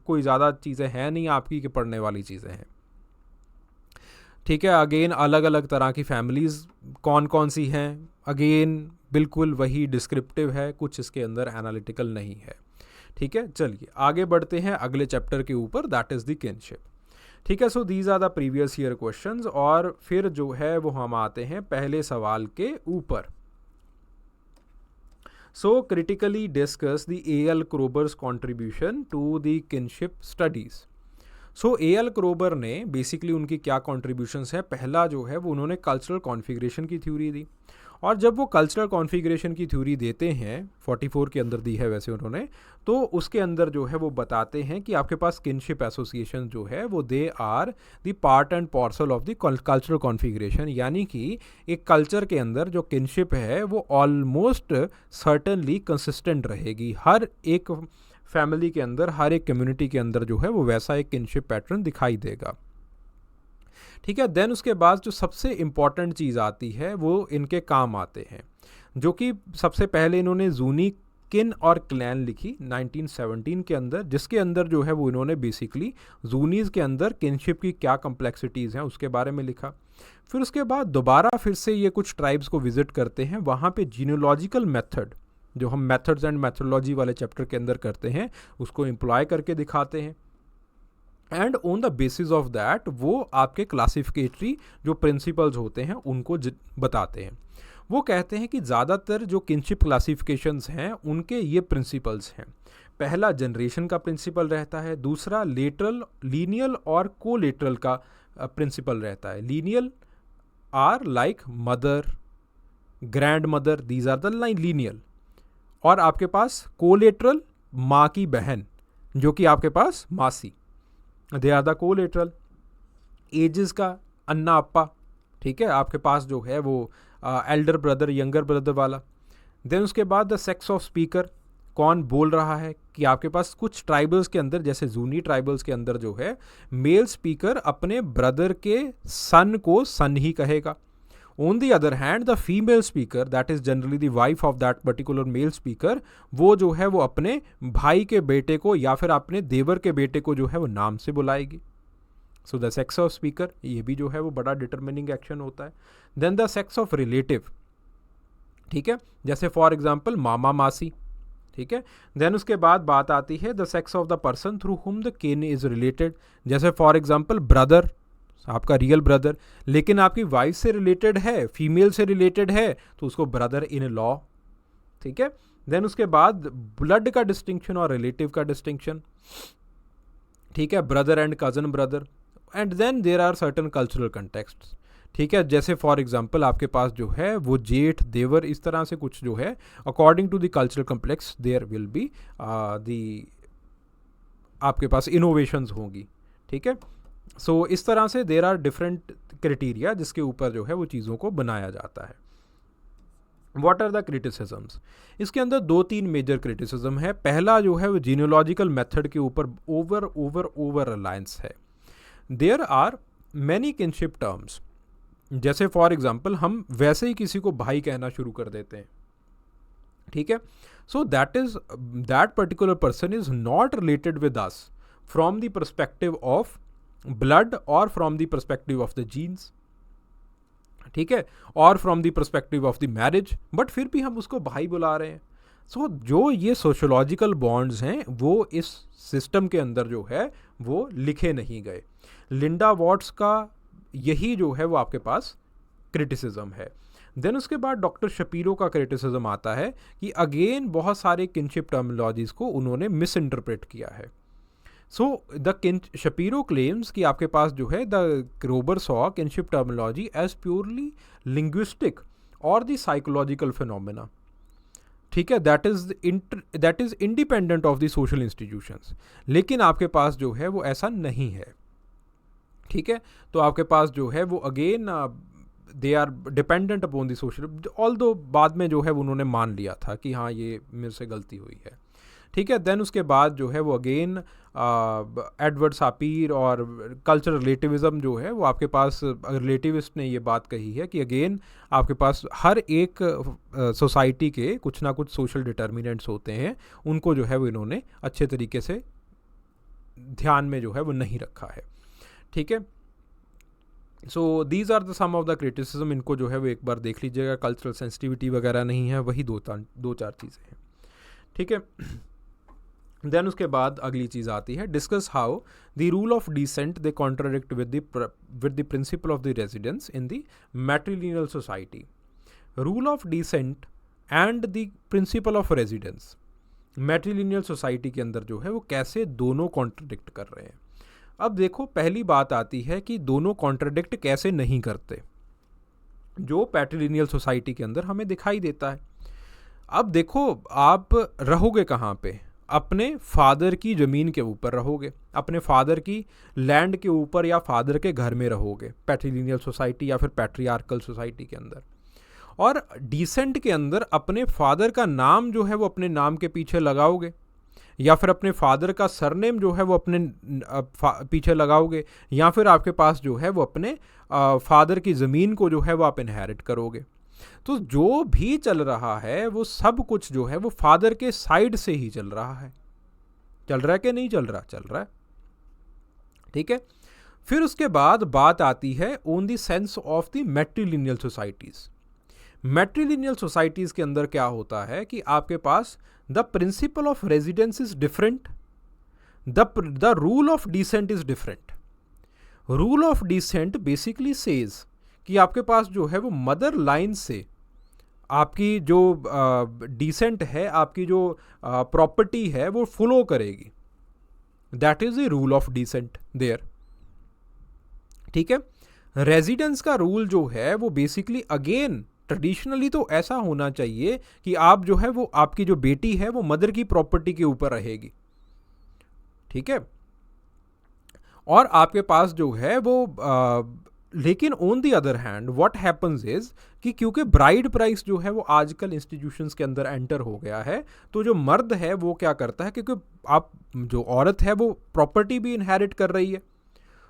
कोई ज़्यादा चीज़ें हैं नहीं आपकी कि पढ़ने वाली चीज़ें हैं। ठीक है। अगेन अलग अलग तरह की फैमिलीज़ कौन कौन सी हैं, अगेन बिल्कुल वही डिस्क्रिप्टिव है, कुछ इसके अंदर एनालिटिकल नहीं है। ठीक है, चलिए आगे बढ़ते हैं अगले चैप्टर के ऊपर, दैट इज़ द किनशिप। ठीक है, so these are the previous year questions, और फिर जो है वो हम आते हैं पहले सवाल के ऊपर। So critically discuss the A L. Kroeber's contribution to the kinship studies. So A L. Kroeber ने बेसिकली उनकी क्या कॉन्ट्रीब्यूशंस है, पहला जो है वो उन्होंने कल्चरल कॉन्फ़िगरेशन की थ्योरी दी, और जब वो कल्चरल कॉन्फ़िगरेशन की थ्योरी देते हैं 44 के अंदर दी है वैसे उन्होंने, तो उसके अंदर जो है वो बताते हैं कि आपके पास किनशिप एसोसिएशन जो है वो they are the part and parcel of the cultural configuration, यानी कि एक कल्चर के अंदर जो किनशिप है वो ऑलमोस्ट सर्टनली कंसिस्टेंट रहेगी, हर एक फैमिली के अंदर, हर एक कम्युनिटी के अंदर जो है वो वैसा एक किनशिप पैटर्न दिखाई देगा। ठीक है, देन उसके बाद जो सबसे इम्पॉर्टेंट चीज़ आती है वो इनके काम आते हैं, जो कि सबसे पहले इन्होंने जूनी किन और क्लैन लिखी 1917 के अंदर, जिसके अंदर जो है वो इन्होंने बेसिकली जूनीज़ के अंदर किनशिप की क्या कम्प्लेक्सिटीज़ हैं उसके बारे में लिखा। फिर उसके बाद दोबारा फिर से ये कुछ ट्राइब्स को विजिट करते हैं, वहाँ पे जीनोलॉजिकल मेथड, जो हम मेथड्स एंड मेथोडोलॉजी वाले चैप्टर के अंदर करते हैं, उसको एम्प्लॉय करके दिखाते हैं, and on the basis of that वो आपके क्लासिफिकेटरी जो प्रिंसिपल्स होते हैं उनको बताते हैं। वो कहते हैं कि ज़्यादातर जो किनशिप क्लासिफिकेशंस हैं उनके ये प्रिंसिपल्स हैं। पहला जनरेशन का प्रिंसिपल रहता है, दूसरा लेटरल, लीनियल और कोलेटरल का प्रिंसिपल रहता है। Lineal are like mother, grandmother, these are the lineal, और आपके पास कोलेटरल माँ की बहन जो कि आपके पास मासी, दे आर द कोलेटरल। एजेस का अन्ना अप्पा, ठीक है, आपके पास जो है वो एल्डर ब्रदर यंगर ब्रदर वाला। देन उसके बाद द सेक्स ऑफ स्पीकर, कौन बोल रहा है, कि आपके पास कुछ ट्राइबल्स के अंदर, जैसे जूनी ट्राइबल्स के अंदर जो है मेल स्पीकर अपने ब्रदर के सन को सन ही कहेगा। On the other hand the female speaker, that is generally the wife of that particular male speaker, वो जो है वो अपने भाई के बेटे को या फिर अपने देवर के बेटे को जो है वो नाम से बुलाएगी। So the sex of speaker, ये भी जो है वो बड़ा डिटर्मिनिंग एक्शन होता है। Then the sex of relative, ठीक है, जैसे फॉर एग्जाम्पल मामा मासी, ठीक है। देन उसके बाद बात आती है the sex of the person through whom the किन इज रिलेटेड, जैसे फॉर एग्जाम्पल ब्रदर, आपका रियल ब्रदर, लेकिन आपकी वाइफ से रिलेटेड है, फीमेल से रिलेटेड है, तो उसको ब्रदर इन लॉ, ठीक है। देन उसके बाद ब्लड का डिस्टिंक्शन और रिलेटिव का डिस्टिंक्शन, ठीक है, brother and cousin brother. And then there are certain cultural context, ठीक है, जैसे फॉर एग्जांपल आपके पास जो है वो जेठ देवर, इस तरह से कुछ जो है according to the cultural complex there will be the, आपके पास इनोवेशंस होंगी, ठीक है। सो इस तरह से देर आर डिफरेंट क्राइटेरिया जिसके ऊपर जो है वो चीज़ों को बनाया जाता है। व्हाट आर द क्रिटिसिजम्स, इसके अंदर 2-3 मेजर क्रिटिसिज्म है। पहला जो है वो जीनोलॉजिकल मेथड के ऊपर ओवर रिलायंस है। There are many kinship terms, जैसे फॉर एग्जांपल हम वैसे ही किसी को भाई कहना शुरू कर देते हैं, ठीक है। So that particular person is not related with us from the perspective of blood और from the perspective of the genes, ठीक है, और from the perspective of the marriage, but फिर भी हम उसको भाई बुला रहे हैं। सो जो ये सोशोलॉजिकल बॉन्ड्स हैं वो इस सिस्टम के अंदर जो है वो लिखे नहीं गए। लिंडा वॉट्स का यही जो है वो आपके पास क्रिटिसिज्म है। देन उसके बाद डॉक्टर शपीरो का क्रिटिसिज्म आता है कि अगेन बहुत सारे किनशिप टर्मिनोलॉजीज को उन्होंने मिस इंटरप्रेट किया है। सो द शपीरो क्लेम्स कि आपके पास जो है the Kroeber saw kinship terminology as purely linguistic और द साइकोलॉजिकल फिनोमेना, ठीक है, that is independent of the social institutions, लेकिन आपके पास जो है वो ऐसा नहीं है, ठीक है। तो आपके पास जो है वो again they are dependent upon the social, although बाद में जो है उन्होंने मान लिया था कि हाँ ये मेरे से गलती हुई है। ठीक है। देन उसके बाद जो है वो अगेन एडवर्ड सापीर और कल्चरल रिलेटिविज्म जो है वो आपके पास, रिलेटिविस्ट ने ये बात कही है कि अगेन आपके पास हर एक सोसाइटी के कुछ ना कुछ सोशल डिटर्मिनेंट्स होते हैं, उनको जो है वो इन्होंने अच्छे तरीके से ध्यान में जो है वो नहीं रखा है। ठीक है। So these are the some of the criticism, इनको जो है वो एक बार देख लीजिएगा। कल्चरल सेंसिटिविटी वगैरह नहीं है, वही दो चार चीज़ें हैं। ठीक है। देन उसके बाद अगली चीज़ आती है, discuss how the rule of descent they contradict with the principle of the residence in the matrilineal society. Rule of descent and the principle of residence matrilineal society के अंदर जो है वो कैसे दोनों कॉन्ट्राडिक्ट कर रहे हैं। अब देखो, पहली बात आती है कि दोनों कॉन्ट्राडिक्ट कैसे नहीं करते, जो पैट्रिलिनियल सोसाइटी के अंदर हमें दिखाई देता है। अब देखो, आप रहोगे कहाँ पे? अपने फादर की ज़मीन के ऊपर रहोगे, अपने फादर की लैंड के ऊपर या फादर के घर में रहोगे, पैट्रिलिनियल सोसाइटी या फिर पैट्रियार्कल सोसाइटी के अंदर। और डिसेंट के अंदर अपने फादर का नाम जो है वो अपने नाम के पीछे लगाओगे, या फिर अपने फादर का सरनेम जो है वो अपने पीछे लगाओगे, या फिर आपके पास जो है वो अपने फादर की ज़मीन को जो है वो आप इनहेरिट करोगे। तो जो भी चल रहा है वो सब कुछ जो है वो फादर के साइड से ही चल रहा है। चल रहा है कि नहीं चल रहा? चल रहा है। ठीक है। फिर उसके बाद बात आती है on the sense of the matrilineal societies. Matrilineal societies के अंदर क्या होता है कि आपके पास the principle of residence is different, the rule of descent is different. Rule of descent basically says कि आपके पास जो है वो मदर लाइन से आपकी जो डिसेंट है, आपकी जो प्रॉपर्टी है वो फ्लो करेगी। That is the rule of descent there. ठीक है। रेजिडेंस का रूल जो है वो बेसिकली अगेन ट्रेडिशनली तो ऐसा होना चाहिए कि आप जो है वो आपकी जो बेटी है वो मदर की प्रॉपर्टी के ऊपर रहेगी। ठीक है। और आपके पास जो है वो लेकिन on the other hand what happens is कि क्योंकि ब्राइड प्राइस जो है वो आजकल इंस्टीट्यूशंस के अंदर एंटर हो गया है, तो जो मर्द है वो क्या करता है, क्योंकि आप जो औरत है वो प्रॉपर्टी भी इनहेरिट कर रही है,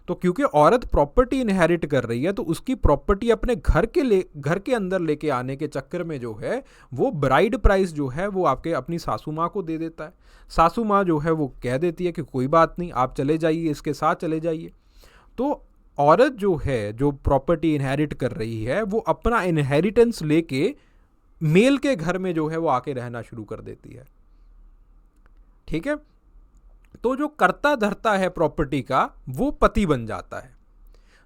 तो क्योंकि औरत प्रॉपर्टी इनहेरिट कर रही है तो उसकी प्रॉपर्टी अपने घर के अंदर लेके आने के चक्कर में जो है वो ब्राइड प्राइस जो है वो आपके अपनी सासू माँ को दे देता है। सासू माँ जो है वो कह देती है कि कोई बात नहीं, आप चले जाइए, इसके साथ चले जाइए। तो औरत जो है, जो प्रॉपर्टी इनहेरिट कर रही है, वो अपना इनहेरिटेंस लेके मेल के घर में जो है वो आके रहना शुरू कर देती है। ठीक है। तो जो कर्ता धर्ता है प्रॉपर्टी का वो पति बन जाता है।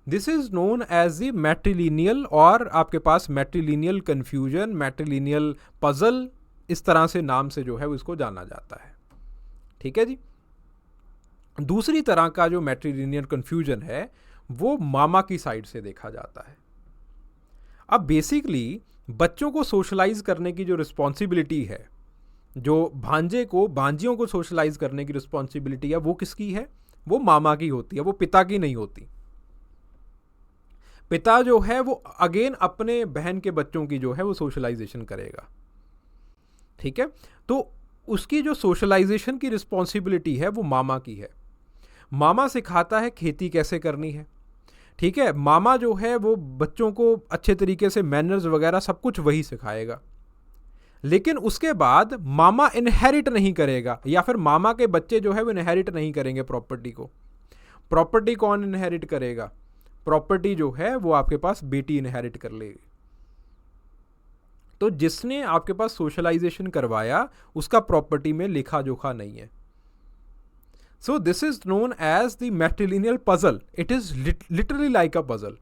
This is known as the matrilineal, और आपके पास मैट्रिलिनियल कन्फ्यूजन, मैट्रिलिनियल पजल, इस तरह से नाम से जो है वो इसको जाना जाता है। ठीक है जी। दूसरी तरह का जो मैट्रिलिनियल कन्फ्यूजन है वो मामा की साइड से देखा जाता है। अब बेसिकली बच्चों को सोशलाइज करने की जो रिस्पॉन्सिबिलिटी है, जो भांजियों को सोशलाइज करने की रिस्पॉन्सिबिलिटी है, वो किसकी है? वो मामा की होती है, वो पिता की नहीं होती। पिता जो है वो अगेन अपने बहन के बच्चों की जो है वो सोशलाइजेशन करेगा। ठीक है। तो उसकी जो सोशलाइजेशन की रिस्पॉन्सिबिलिटी है वो मामा की है। मामा सिखाता है खेती कैसे करनी है। ठीक है। मामा जो है वो बच्चों को अच्छे तरीके से मैनर्स वगैरह सब कुछ वही सिखाएगा, लेकिन उसके बाद मामा इनहेरिट नहीं करेगा, या फिर मामा के बच्चे जो है वो इनहेरिट नहीं करेंगे प्रॉपर्टी को। प्रॉपर्टी कौन इनहेरिट करेगा? प्रॉपर्टी जो है वो आपके पास बेटी इनहेरिट कर लेगी। तो जिसने आपके पास सोशलाइजेशन करवाया उसका प्रॉपर्टी में लेखा जोखा नहीं है। So this is known as the matrilineal puzzle. It is literally like a puzzle.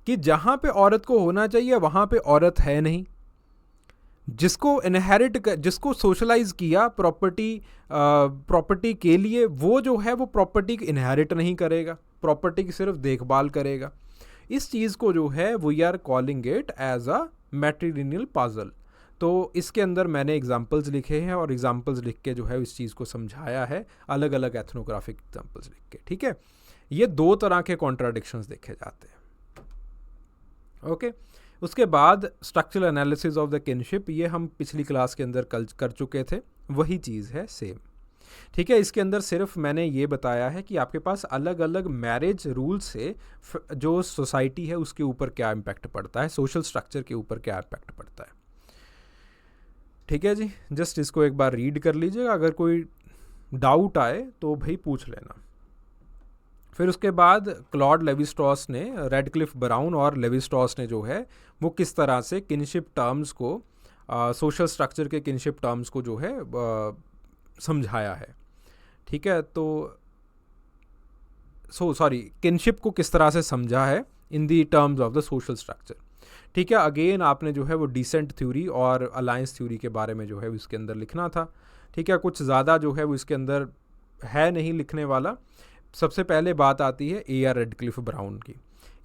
कि जहाँ पे औरत को होना चाहिए वहाँ पे औरत है नहीं। जिसको सोशलाइज किया प्रॉपर्टी के लिए, वो जो है वो प्रॉपर्टी इनहेरिट नहीं करेगा, प्रॉपर्टी की सिर्फ देखभाल करेगा। इस चीज़ को जो है we are calling it as a matrilineal puzzle. तो इसके अंदर मैंने एग्जाम्पल्स लिखे हैं और एग्जाम्पल्स लिख के जो है इस चीज़ को समझाया है, अलग अलग एथनोग्राफिक एग्जाम्पल्स लिख के। ठीक है। ये दो तरह के कॉन्ट्राडिक्शंस देखे जाते हैं। ओके। उसके बाद structural analysis of the kinship, ये हम पिछली क्लास के अंदर कर चुके थे। वही चीज़ है सेम। ठीक है, इसके अंदर सिर्फ मैंने ये बताया है कि आपके पास अलग अलग मैरिज रूल से जो सोसाइटी है उसके ऊपर क्या इम्पैक्ट पड़ता है, सोशल स्ट्रक्चर के ऊपर क्या इम्पैक्ट पड़ता है। ठीक है जी, जस्ट इसको एक बार रीड कर लीजिएगा, अगर कोई डाउट आए तो भाई पूछ लेना। फिर उसके बाद क्लॉड लेवी-स्ट्रॉस ने, रेडक्लिफ ब्राउन और लेवी-स्ट्रॉस ने जो है वो किस तरह से किनशिप टर्म्स को, सोशल स्ट्रक्चर के किनशिप टर्म्स को जो है समझाया है। ठीक है, तो किनशिप को किस तरह से समझा है in the terms of the social structure. ठीक है, अगेन आपने जो है वो डिसेंट थ्योरी और अलायंस थ्योरी के बारे में जो है इसके अंदर लिखना था। ठीक है, कुछ ज़्यादा जो है वो इसके अंदर है नहीं लिखने वाला। सबसे पहले बात आती है ए आर रेडक्लिफ ब्राउन की।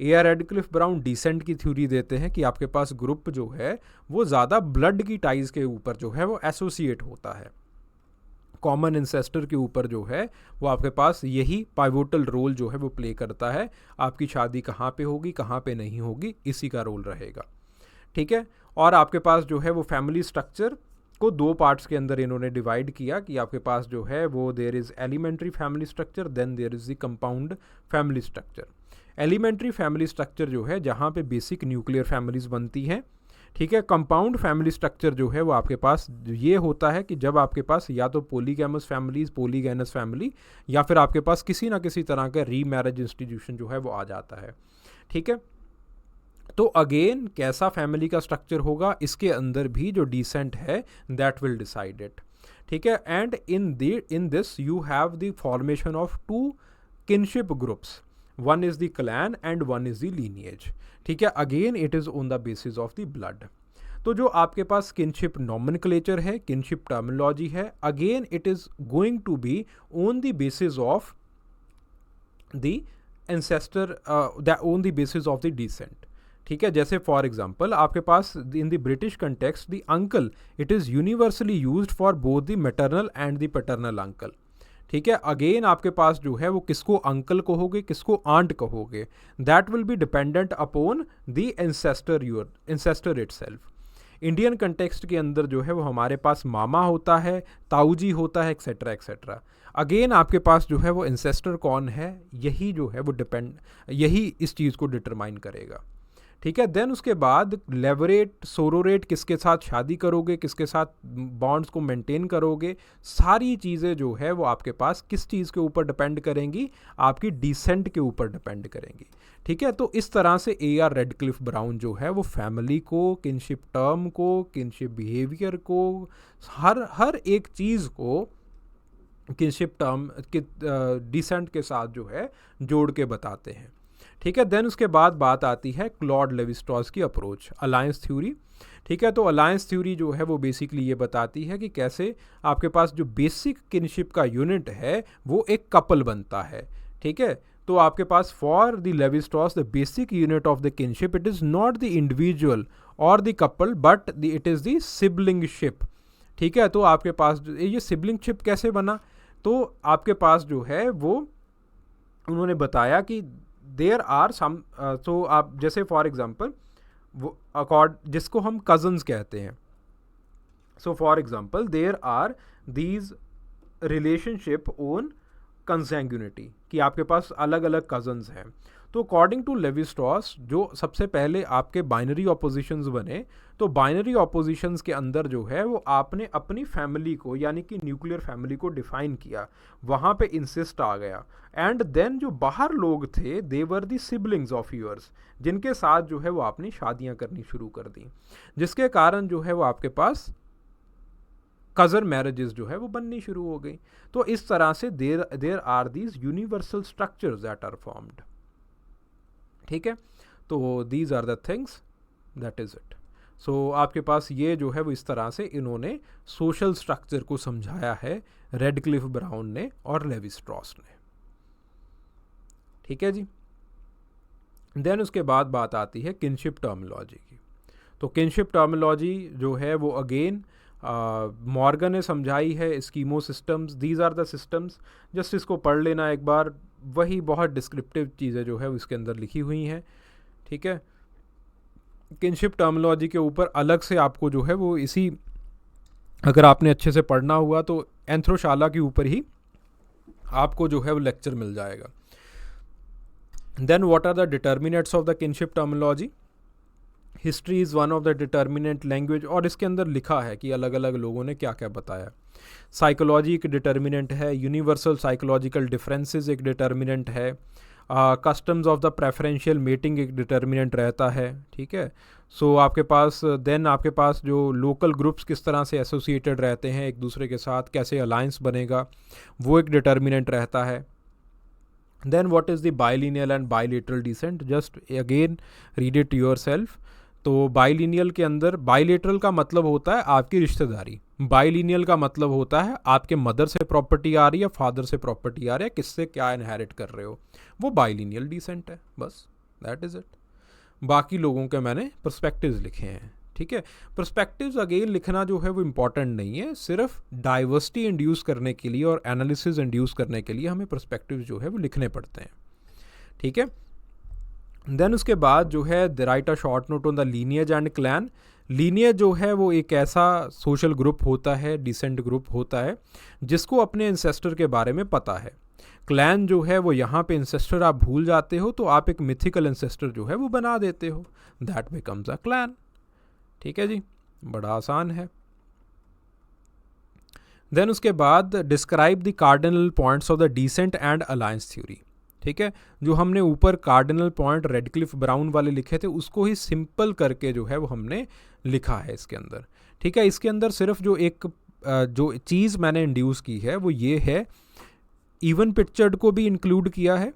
A R Radcliffe Brown descent की थ्योरी देते हैं कि आपके पास ग्रुप जो है वो ज़्यादा ब्लड की टाइज के ऊपर जो है वो एसोसिएट होता है, कॉमन इंसेस्टर के ऊपर जो है वो आपके पास यही पाइवोटल रोल जो है वो प्ले करता है। आपकी शादी कहाँ पे होगी, कहाँ पे नहीं होगी, इसी का रोल रहेगा। ठीक है, और आपके पास जो है वो फैमिली स्ट्रक्चर को दो पार्ट्स के अंदर इन्होंने डिवाइड किया कि आपके पास जो है वो there is elementary family structure, then there is the compound family structure. Elementary family structure जो है जहाँ पे बेसिक न्यूक्लियर फैमिलीज बनती हैं। ठीक है, कंपाउंड फैमिली स्ट्रक्चर जो है वो आपके पास ये होता है कि जब आपके पास या तो पोलीगैमस फैमिलीज, पोलीगैनस फैमिली, या फिर आपके पास किसी ना किसी तरह का रीमैरिज इंस्टीट्यूशन जो है वो आ जाता है। ठीक है, तो अगेन कैसा फैमिली का स्ट्रक्चर होगा इसके अंदर भी जो डिसेंट है दैट विल डिसाइड इट। ठीक है, and in this you have the formation of two kinship groups, one is the clan and one is the lineage. ठीक है, again it is on the basis of the blood. तो जो आपके पास kinship nomenclature है, kinship terminology है, again it is going to be on the basis of the ancestor, on the basis of the descent. ठीक है, जैसे for example आपके पास in the British context the uncle, it is universally used for both the maternal and the paternal uncle. ठीक है, again आपके पास जो है वो किसको अंकल कहोगे, किसको आंट कहोगे, that will be dependent upon the ancestor itself. Indian context के अंदर जो है वो हमारे पास मामा होता है, ताऊजी होता है, एक्सेट्रा एक्सेट्रा। अगेन आपके पास जो है वो एंसेस्टर कौन है, यही जो है वो यही इस चीज़ को डिटरमाइन करेगा। ठीक है, देन उसके बाद लेवरेट, सोरोरेट, किसके साथ शादी करोगे, किसके साथ बॉन्ड्स को मेंटेन करोगे, सारी चीज़ें जो है वो आपके पास किस चीज़ के ऊपर डिपेंड करेंगी, आपकी डिसेंट के ऊपर डिपेंड करेंगी। ठीक है, तो इस तरह से ए आर रेडक्लिफ ब्राउन जो है वो फैमिली को, किनशिप टर्म को, किनशिप बिहेवियर को, हर एक चीज़ को किनशिप टर्म के डिसेंट के साथ जो है जोड़ के बताते हैं। ठीक है, देन उसके बाद बात आती है क्लॉड लेवी-स्ट्रॉस की अप्रोच, अलायंस थ्योरी। ठीक है, तो अलायंस थ्योरी जो है वो बेसिकली ये बताती है कि कैसे आपके पास जो बेसिक किनशिप का यूनिट है वो एक कपल बनता है। ठीक है, तो आपके पास for the Levi Strauss the basic unit of the kinship it is not the individual और the couple but it is the siblingship. ठीक है, तो आपके पास ये सिबलिंगशिप कैसे बना, तो आपके पास जो है वो उन्होंने बताया कि देयर आर सम, तो आप जैसे फॉर एग्जांपल वो जिसको हम कज़न्स कहते हैं, so for example there are these relationship on consanguinity, कि आपके पास अलग अलग कज़न्स हैं। तो अकॉर्डिंग टू लेवी-स्ट्रॉस जो सबसे पहले आपके बाइनरी ऑपोजिशंस बने, तो बाइनरी ऑपोजिशंस के अंदर जो है वो आपने अपनी फैमिली को यानी कि न्यूक्लियर फैमिली को डिफाइन किया, वहाँ पे इंसिस्ट आ गया। एंड देन जो बाहर लोग थे दे वर दी सिबलिंग्स ऑफ योर्स, जिनके साथ जो है वो आपने शादियाँ करनी शुरू कर दी, जिसके कारण जो है वो आपके पास कज़न मैरिजेस जो है वो बननी शुरू हो गई। तो इस तरह से there are these universal structures that are formed. ठीक है, तो these are the things, that is it. So आपके पास ये जो है वो इस तरह से इन्होंने सोशल स्ट्रक्चर को समझाया है, रेडक्लिफ ब्राउन ने और लेवी-स्ट्रॉस ने। ठीक है जी, देन उसके बाद बात आती है किनशिप टर्मिनोलॉजी की। तो किनशिप टर्मिनोलॉजी जो है वो अगेन मॉर्गन ने समझाई है, Eskimo systems, these are the systems, just इसको पढ़ लेना एक बार, वही बहुत डिस्क्रिप्टिव चीज़ें जो है उसके अंदर लिखी हुई हैं। ठीक है, किनशिप टर्मिनोलॉजी के ऊपर अलग से आपको जो है वो इसी अगर आपने अच्छे से पढ़ना हुआ तो एंथ्रोशाला के ऊपर ही आपको जो है वो लेक्चर मिल जाएगा. Then what are the determinants of the kinship terminology. History is one of the determinant language, और इसके अंदर लिखा है कि अलग अलग लोगों ने क्या क्या बताया. साइकोलॉजी एक डिटर्मिनेंट है, यूनिवर्सल साइकोलॉजिकल डिफरेंसेस एक डिटर्मिनेंट है, customs of the preferential mating एक डिटर्मिनेंट रहता है. ठीक है. सो आपके पास देन आपके पास जो लोकल ग्रुप्स किस तरह से एसोसिएटेड रहते हैं एक दूसरे के साथ, कैसे अलायंस बनेगा, वो एक डिटर्मिनेंट रहता है. Then what is the bilineal and bilateral descent. Just again read it yourself. तो बाइलिनियल के अंदर, बाइलेटरल का मतलब होता है आपकी रिश्तेदारी, बाइलिनियल का मतलब होता है आपके मदर से प्रॉपर्टी आ रही है, फादर से प्रॉपर्टी आ रही है, किससे क्या इनहेरिट कर रहे हो, वो बाइलिनियल डिसेंट है. बस दैट इज़ इट. बाकी लोगों के मैंने पर्सपेक्टिव्स लिखे हैं. ठीक है. पर्सपेक्टिव्स अगेन लिखना जो है वो इम्पॉर्टेंट नहीं है, सिर्फ डाइवर्सिटी इंड्यूस करने के लिए और एनालिसिस इंड्यूस करने के लिए हमें पर्सपेक्टिव्स जो है वो लिखने पड़ते हैं. ठीक है. देन उसके बाद जो है the right a short note on the lineage and clan. Lineage जो है वो एक ऐसा सोशल ग्रुप होता है, डिसेंट ग्रुप होता है, जिसको अपने इंसेस्टर के बारे में पता है. क्लैन जो है वो यहाँ पे इंसेस्टर आप भूल जाते हो तो आप एक मिथिकल इंसेस्टर जो है वो बना देते हो. That becomes a clan. ठीक है जी, बड़ा आसान है. देन उसके बाद describe the cardinal points of the descent and alliance theory. ठीक है. जो हमने ऊपर कार्डिनल पॉइंट रेडक्लिफ ब्राउन वाले लिखे थे उसको ही सिंपल करके जो है वो हमने लिखा है इसके अंदर. ठीक है. इसके अंदर सिर्फ जो एक जो चीज़ मैंने इंड्यूस की है वो ये है, इवन पिक्चर्ड को भी इंक्लूड किया है.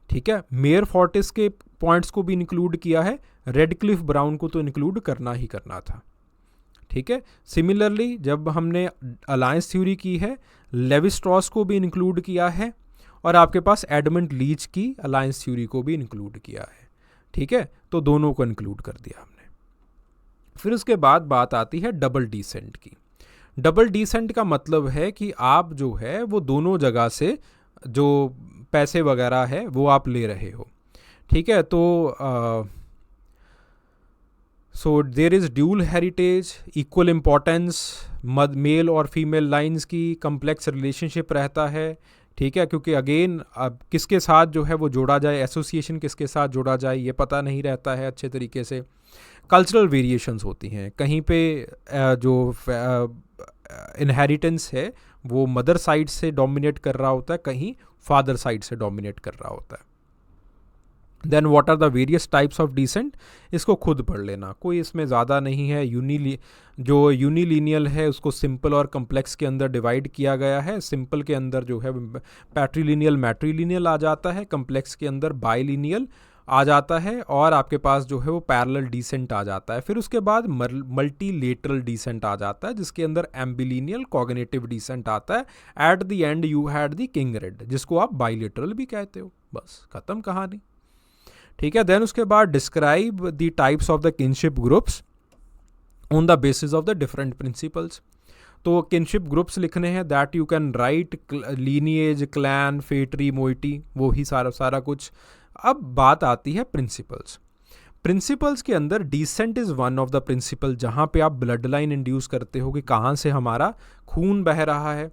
ठीक है. मेयर फोर्टिस के पॉइंट्स को भी इंक्लूड किया है, रेडक्लिफ ब्राउन को तो इंक्लूड करना ही करना था. ठीक है. सिमिलरली जब हमने अलायंस थ्योरी की है, लेवी स्ट्रॉस को भी इंक्लूड किया है, और आपके पास एडमंड लीच की अलायंस थ्योरी को भी इंक्लूड किया है. ठीक है. तो दोनों को इंक्लूड कर दिया हमने. फिर उसके बाद बात आती है डबल डिसेंट की. डबल डिसेंट का मतलब है कि आप जो है वो दोनों जगह से जो पैसे वगैरह है वो आप ले रहे हो. ठीक है. तो so there is dual heritage, equal importance, male और फीमेल लाइंस की कम्प्लेक्स रिलेशनशिप रहता है. ठीक है. क्योंकि अगेन अब किसके साथ जो है वो जोड़ा जाए, एसोसिएशन किसके साथ जोड़ा जाए ये पता नहीं रहता है अच्छे तरीके से. कल्चरल वेरिएशंस होती हैं. कहीं पे जो इनहेरिटेंस है वो मदर साइड से डोमिनेट कर रहा होता है, कहीं फादर साइड से डोमिनेट कर रहा होता है. Then what are the various types of descent. इसको खुद पढ़ लेना, कोई इसमें ज़्यादा नहीं है. जो यूनिलीनियल है उसको सिंपल और कम्प्लेक्स के अंदर डिवाइड किया गया है. सिंपल के अंदर जो है पैट्रीलिनियल मैट्रीलिनियल आ जाता है, कम्प्लेक्स के अंदर बाइलिनियल आ जाता है, और आपके पास जो है वो पैरेलल डिसेंट आ जाता है. फिर उसके बाद मल्टीलेटरल डिसेंट आ जाता है, जिसके अंदर एम्बिलिनियल कॉग्निटिव डिसेंट आता है. At the end you had the kindred, जिसको आप बाइलेटरल भी कहते हो. बस खत्म कहानी. ठीक है. देन उसके बाद describe the types of the kinship groups on the basis of the different principles. तो किनशिप ग्रुप्स लिखने हैं, that you can write lineage, clan, Fetri, moiety, वो ही सारा कुछ. अब बात आती है प्रिंसिपल्स. प्रिंसिपल्स के अंदर descent is one of the principle, जहाँ पे आप ब्लड लाइन इंड्यूस करते हो कि कहाँ से हमारा खून बह रहा है.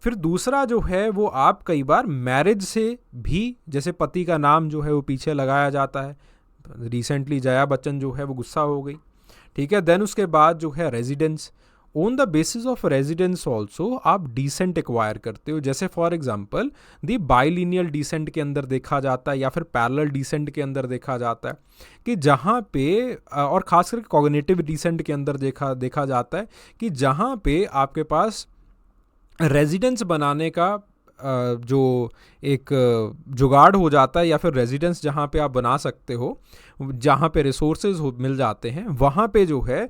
फिर दूसरा जो है वो आप कई बार मैरिज से भी, जैसे पति का नाम जो है वो पीछे लगाया जाता है. रिसेंटली जया बच्चन जो है वो गुस्सा हो गई. ठीक है. देन उसके बाद जो है residence. On the basis of residence also आप डिसेंट एक्वायर करते हो. जैसे फॉर एग्जांपल दी बाइलिनियल डिसेंट के अंदर देखा जाता है, या फिर पैरेलल डिसेंट के अंदर देखा जाता है कि जहाँ पे, और ख़ास करके कॉग्निटिव डिसेंट के अंदर देखा जाता है कि जहाँ पे आपके पास रेजिडेंस बनाने का जो एक जुगाड़ हो जाता है, या फिर रेजिडेंस जहाँ पे आप बना सकते हो, जहाँ पे रिसोर्सेज मिल जाते हैं, वहाँ पे जो है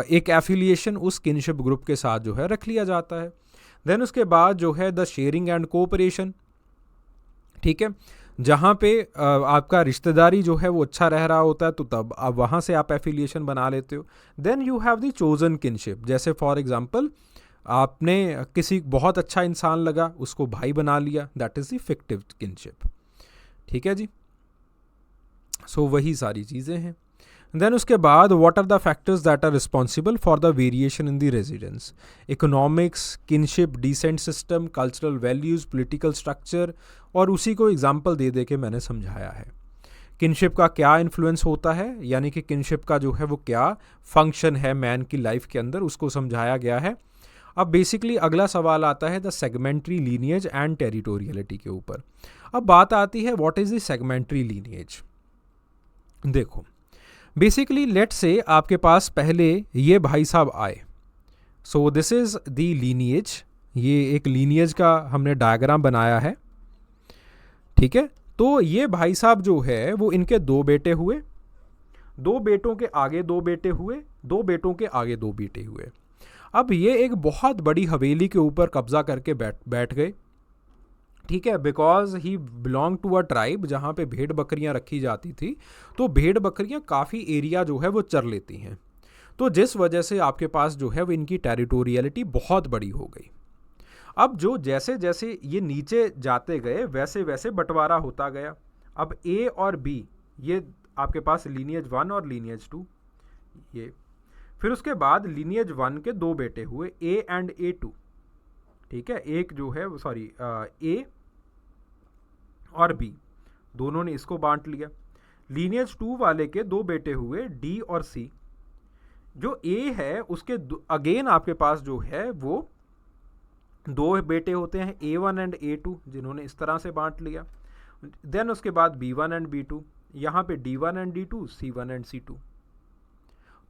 एक एफिलिएशन उस किनशिप ग्रुप के साथ जो है रख लिया जाता है. देन उसके बाद जो है द शेयरिंग एंड कोऑपरेशन. ठीक है. जहाँ पे आपका रिश्तेदारी जो है वो अच्छा रह रहा होता है, तो तब अब वहाँ से आप एफिलिएशन बना लेते हो. Then you have the chosen kinship. जैसे फॉर एग्जांपल आपने किसी बहुत अच्छा इंसान लगा, उसको भाई बना लिया, दैट इज़ द फिक्टिव किनशिप. ठीक है जी. सो वही सारी चीज़ें हैं. देन उसके बाद what are the factors that are responsible for the variation in the residence, economics, kinship, descent system, cultural values, political structure, और उसी को एग्जांपल दे दे के मैंने समझाया है किनशिप का क्या इन्फ्लुएंस होता है, यानी कि किनशिप का जो है वो क्या फंक्शन है मैन की लाइफ के अंदर, उसको समझाया गया है। अब बेसिकली अगला सवाल आता है the segment tree lineage and territoriality के ऊपर। अब बात आती है what is the segment tree lineage. देखो बेसिकली लेट से आपके पास पहले ये भाई साहब आए, so this is the lineage, ये एक लीनिएज का हमने डायग्राम बनाया है, ठीक है। तो ये भाई साहब जो है वो इनके दो बेटे हुए, दो बेटों के आगे दो बेटे हुए, दो बेटों के आगे दो बेटे हुए। अब ये एक बहुत बड़ी हवेली के ऊपर कब्जा करके बैठ गए, ठीक है, because he belong to a tribe जहाँ पे भेड़ बकरियाँ रखी जाती थी, तो भेड़ बकरियाँ काफ़ी एरिया जो है वो चर लेती हैं, तो जिस वजह से आपके पास जो है वो इनकी टेरिटोरियलिटी बहुत बड़ी हो गई। अब जो जैसे जैसे ये नीचे जाते गए वैसे वैसे बंटवारा होता गया। अब ए और बी, ये आपके पास लीनिएज 1 और लीनिएज 2, ये फिर उसके बाद लीनिएज 1 के दो बेटे हुए ए एंड A2, ठीक है, एक जो है सॉरी ए और बी, दोनों ने इसको बांट लिया। लीनिएज 2 वाले के दो बेटे हुए डी और सी। जो ए है उसके अगेन आपके पास जो है वो दो बेटे होते हैं A1 एंड A2, जिन्होंने इस तरह से बांट लिया। देन उसके बाद B1 एंड B2, यहाँ पे D1 and D2, C1 and C2।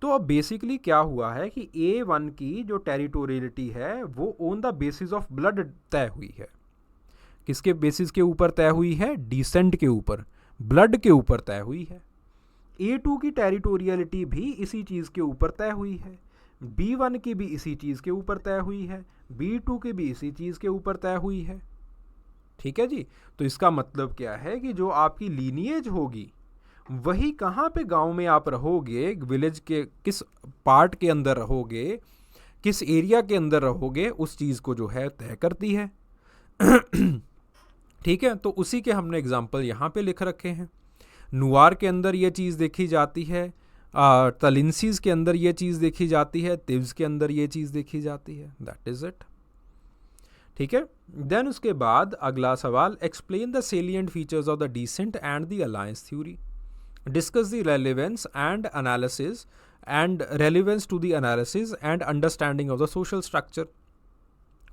तो अब बेसिकली क्या हुआ है कि A1 की जो टेरिटोरियलिटी है वो on the basis of blood तय हुई है। किसके बेसिस के ऊपर तय हुई है? डिसेंट के ऊपर, ब्लड के ऊपर तय हुई है। A2 की टेरिटोरियलिटी भी इसी चीज़ के ऊपर तय हुई है, B1 की भी इसी चीज़ के ऊपर तय हुई है, B2 की भी इसी चीज़ के ऊपर तय हुई है, ठीक है जी। तो इसका मतलब क्या है कि जो आपकी लीनिएज होगी वही कहाँ पे गांव में आप रहोगे, विलेज के किस पार्ट के अंदर रहोगे, किस एरिया के अंदर रहोगे, उस चीज़ को जो है तय करती है। ठीक है, तो उसी के हमने एग्जाम्पल यहाँ पे लिख रखे हैं। नुआर के अंदर ये चीज़ देखी जाती है, तलिंसीज के अंदर ये चीज़ देखी जाती है, तिव्स के अंदर ये चीज़ देखी जाती है। दैट इज़ इट, ठीक है। देन उसके बाद अगला सवाल, explain the salient features of the descent and the alliance theory, discuss the relevance and analysis and relevance to the analysis and understanding of the social structure.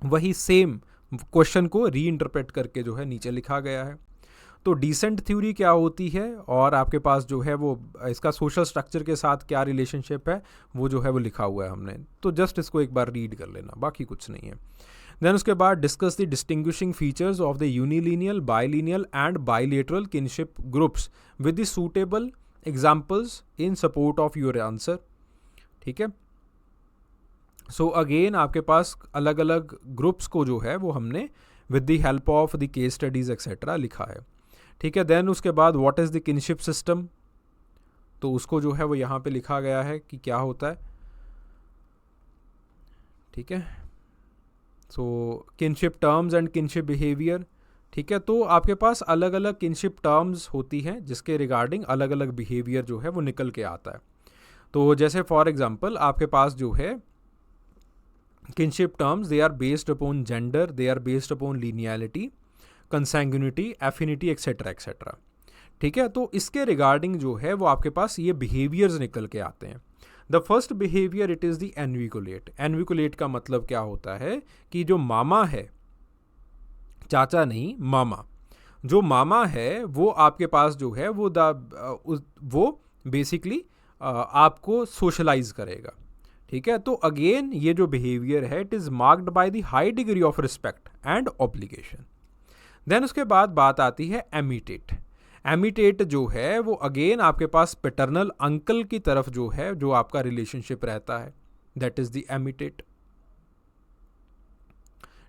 वही same question को री interpret करके जो है नीचे लिखा गया है। तो डिसेंट थ्योरी क्या होती है और आपके पास जो है वो इसका सोशल स्ट्रक्चर के साथ क्या रिलेशनशिप है वो जो है वो लिखा हुआ है हमने, तो जस्ट इसको एक बार रीड कर लेना, बाकी कुछ नहीं है। देन उसके बाद discuss the distinguishing features of the unilineal, bilineal and bilateral kinship groups with the suitable examples in support of your answer, ठीक है। सो अगेन आपके पास अलग अलग ग्रुप्स को जो है वो हमने with the help of the case studies etcetera लिखा है, ठीक है। देन उसके बाद what is the kinship system, तो उसको जो है वो यहाँ पे लिखा गया है कि क्या होता है, ठीक है। So kinship terms and kinship behaviour, ठीक है। तो आपके पास अलग अलग किनशिप टर्म्स होती हैं जिसके रिगार्डिंग अलग अलग बिहेवियर जो है वो निकल के आता है। तो जैसे फॉर एग्जांपल आपके पास जो है kinship terms, they are based upon gender, they are based upon lineality, consanguinity, affinity etcetera etcetera, ठीक है। तो इसके रिगार्डिंग जो है वो आपके पास ये बिहेवियर्स निकल के आते हैं। The first behaviour it is the avunculate. Avunculate का मतलब क्या होता है कि जो मामा है, चाचा नहीं मामा, जो मामा है वो आपके पास जो है वो बेसिकली आपको सोशलाइज करेगा, ठीक है। तो अगेन ये जो बिहेवियर है it is marked by the high degree of respect and obligation. Then उसके बाद बात आती है एमिटेट। एमिटेट जो है वो अगेन आपके पास पैटर्नल अंकल की तरफ जो है जो आपका रिलेशनशिप रहता है, दैट इज़ द एमिटेट,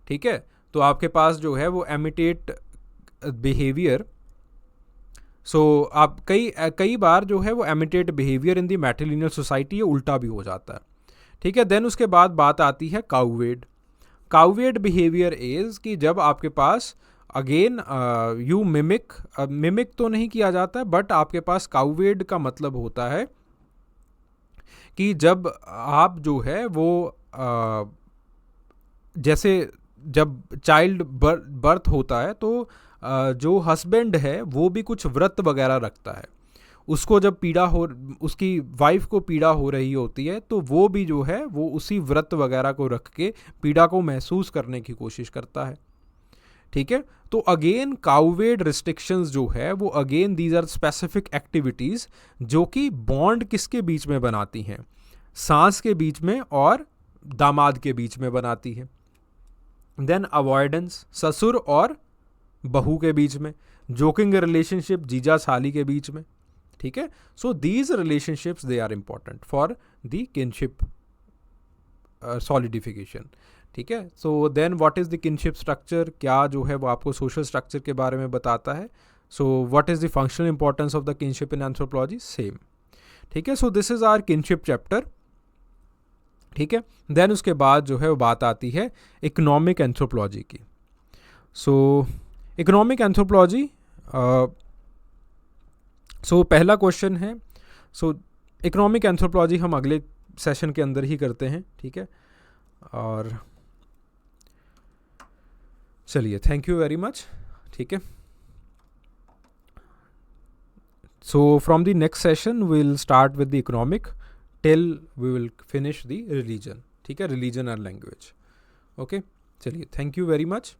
ठीक है। तो आपके पास जो है वो एमिटेट बिहेवियर, सो आप कई बार जो है वो एमिटेट behaviour in the matrilineal society ये उल्टा भी हो जाता है, ठीक है। देन उसके बाद बात आती है काउवेड। काउवेड बिहेवियर इज़ कि जब आपके पास अगेन यू मिमिक तो नहीं किया जाता है, बट आपके पास काउवेड का मतलब होता है कि जब आप जो है वो जैसे जब चाइल्ड बर्थ होता है तो जो हस्बैंड है वो भी कुछ व्रत वगैरह रखता है, उसको जब पीड़ा हो, उसकी वाइफ को पीड़ा हो रही होती है तो वो भी जो है वो उसी व्रत वगैरह को रख के पीड़ा को महसूस करने की कोशिश करता है। ठीक है, तो अगेन काउवेड रिस्ट्रिक्शंस जो है वो again these are specific activities जो कि बॉन्ड किसके बीच में बनाती हैं, सास के बीच में और दामाद के बीच में बनाती है। देन अवॉइडेंस ससुर और बहू के बीच में, जोकिंग रिलेशनशिप जीजा साली के बीच में। ठीक है, so these relationships they are important for the kinship solidification. ठीक है, so then what is the kinship structure, क्या जो है वो आपको सोशल स्ट्रक्चर के बारे में बताता है। So what is the functional importance of the kinship in anthropology, same. ठीक है, so this is our kinship chapter. ठीक है, देन उसके बाद जो है वो बात आती है इकोनॉमिक एंथ्रोपोलॉजी की। सो इकोनॉमिक एंथ्रोपोलॉजी, सो पहला क्वेश्चन है, सो इकोनॉमिक एंथ्रोपोलॉजी हम अगले सेशन के अंदर ही करते हैं। ठीक है, और चलिए, थैंक यू वेरी मच। ठीक है, so from the next session we will start with the economic till we will finish the religion. ठीक है, रिलीजन और लैंग्वेज। ओके, चलिए, थैंक यू वेरी मच।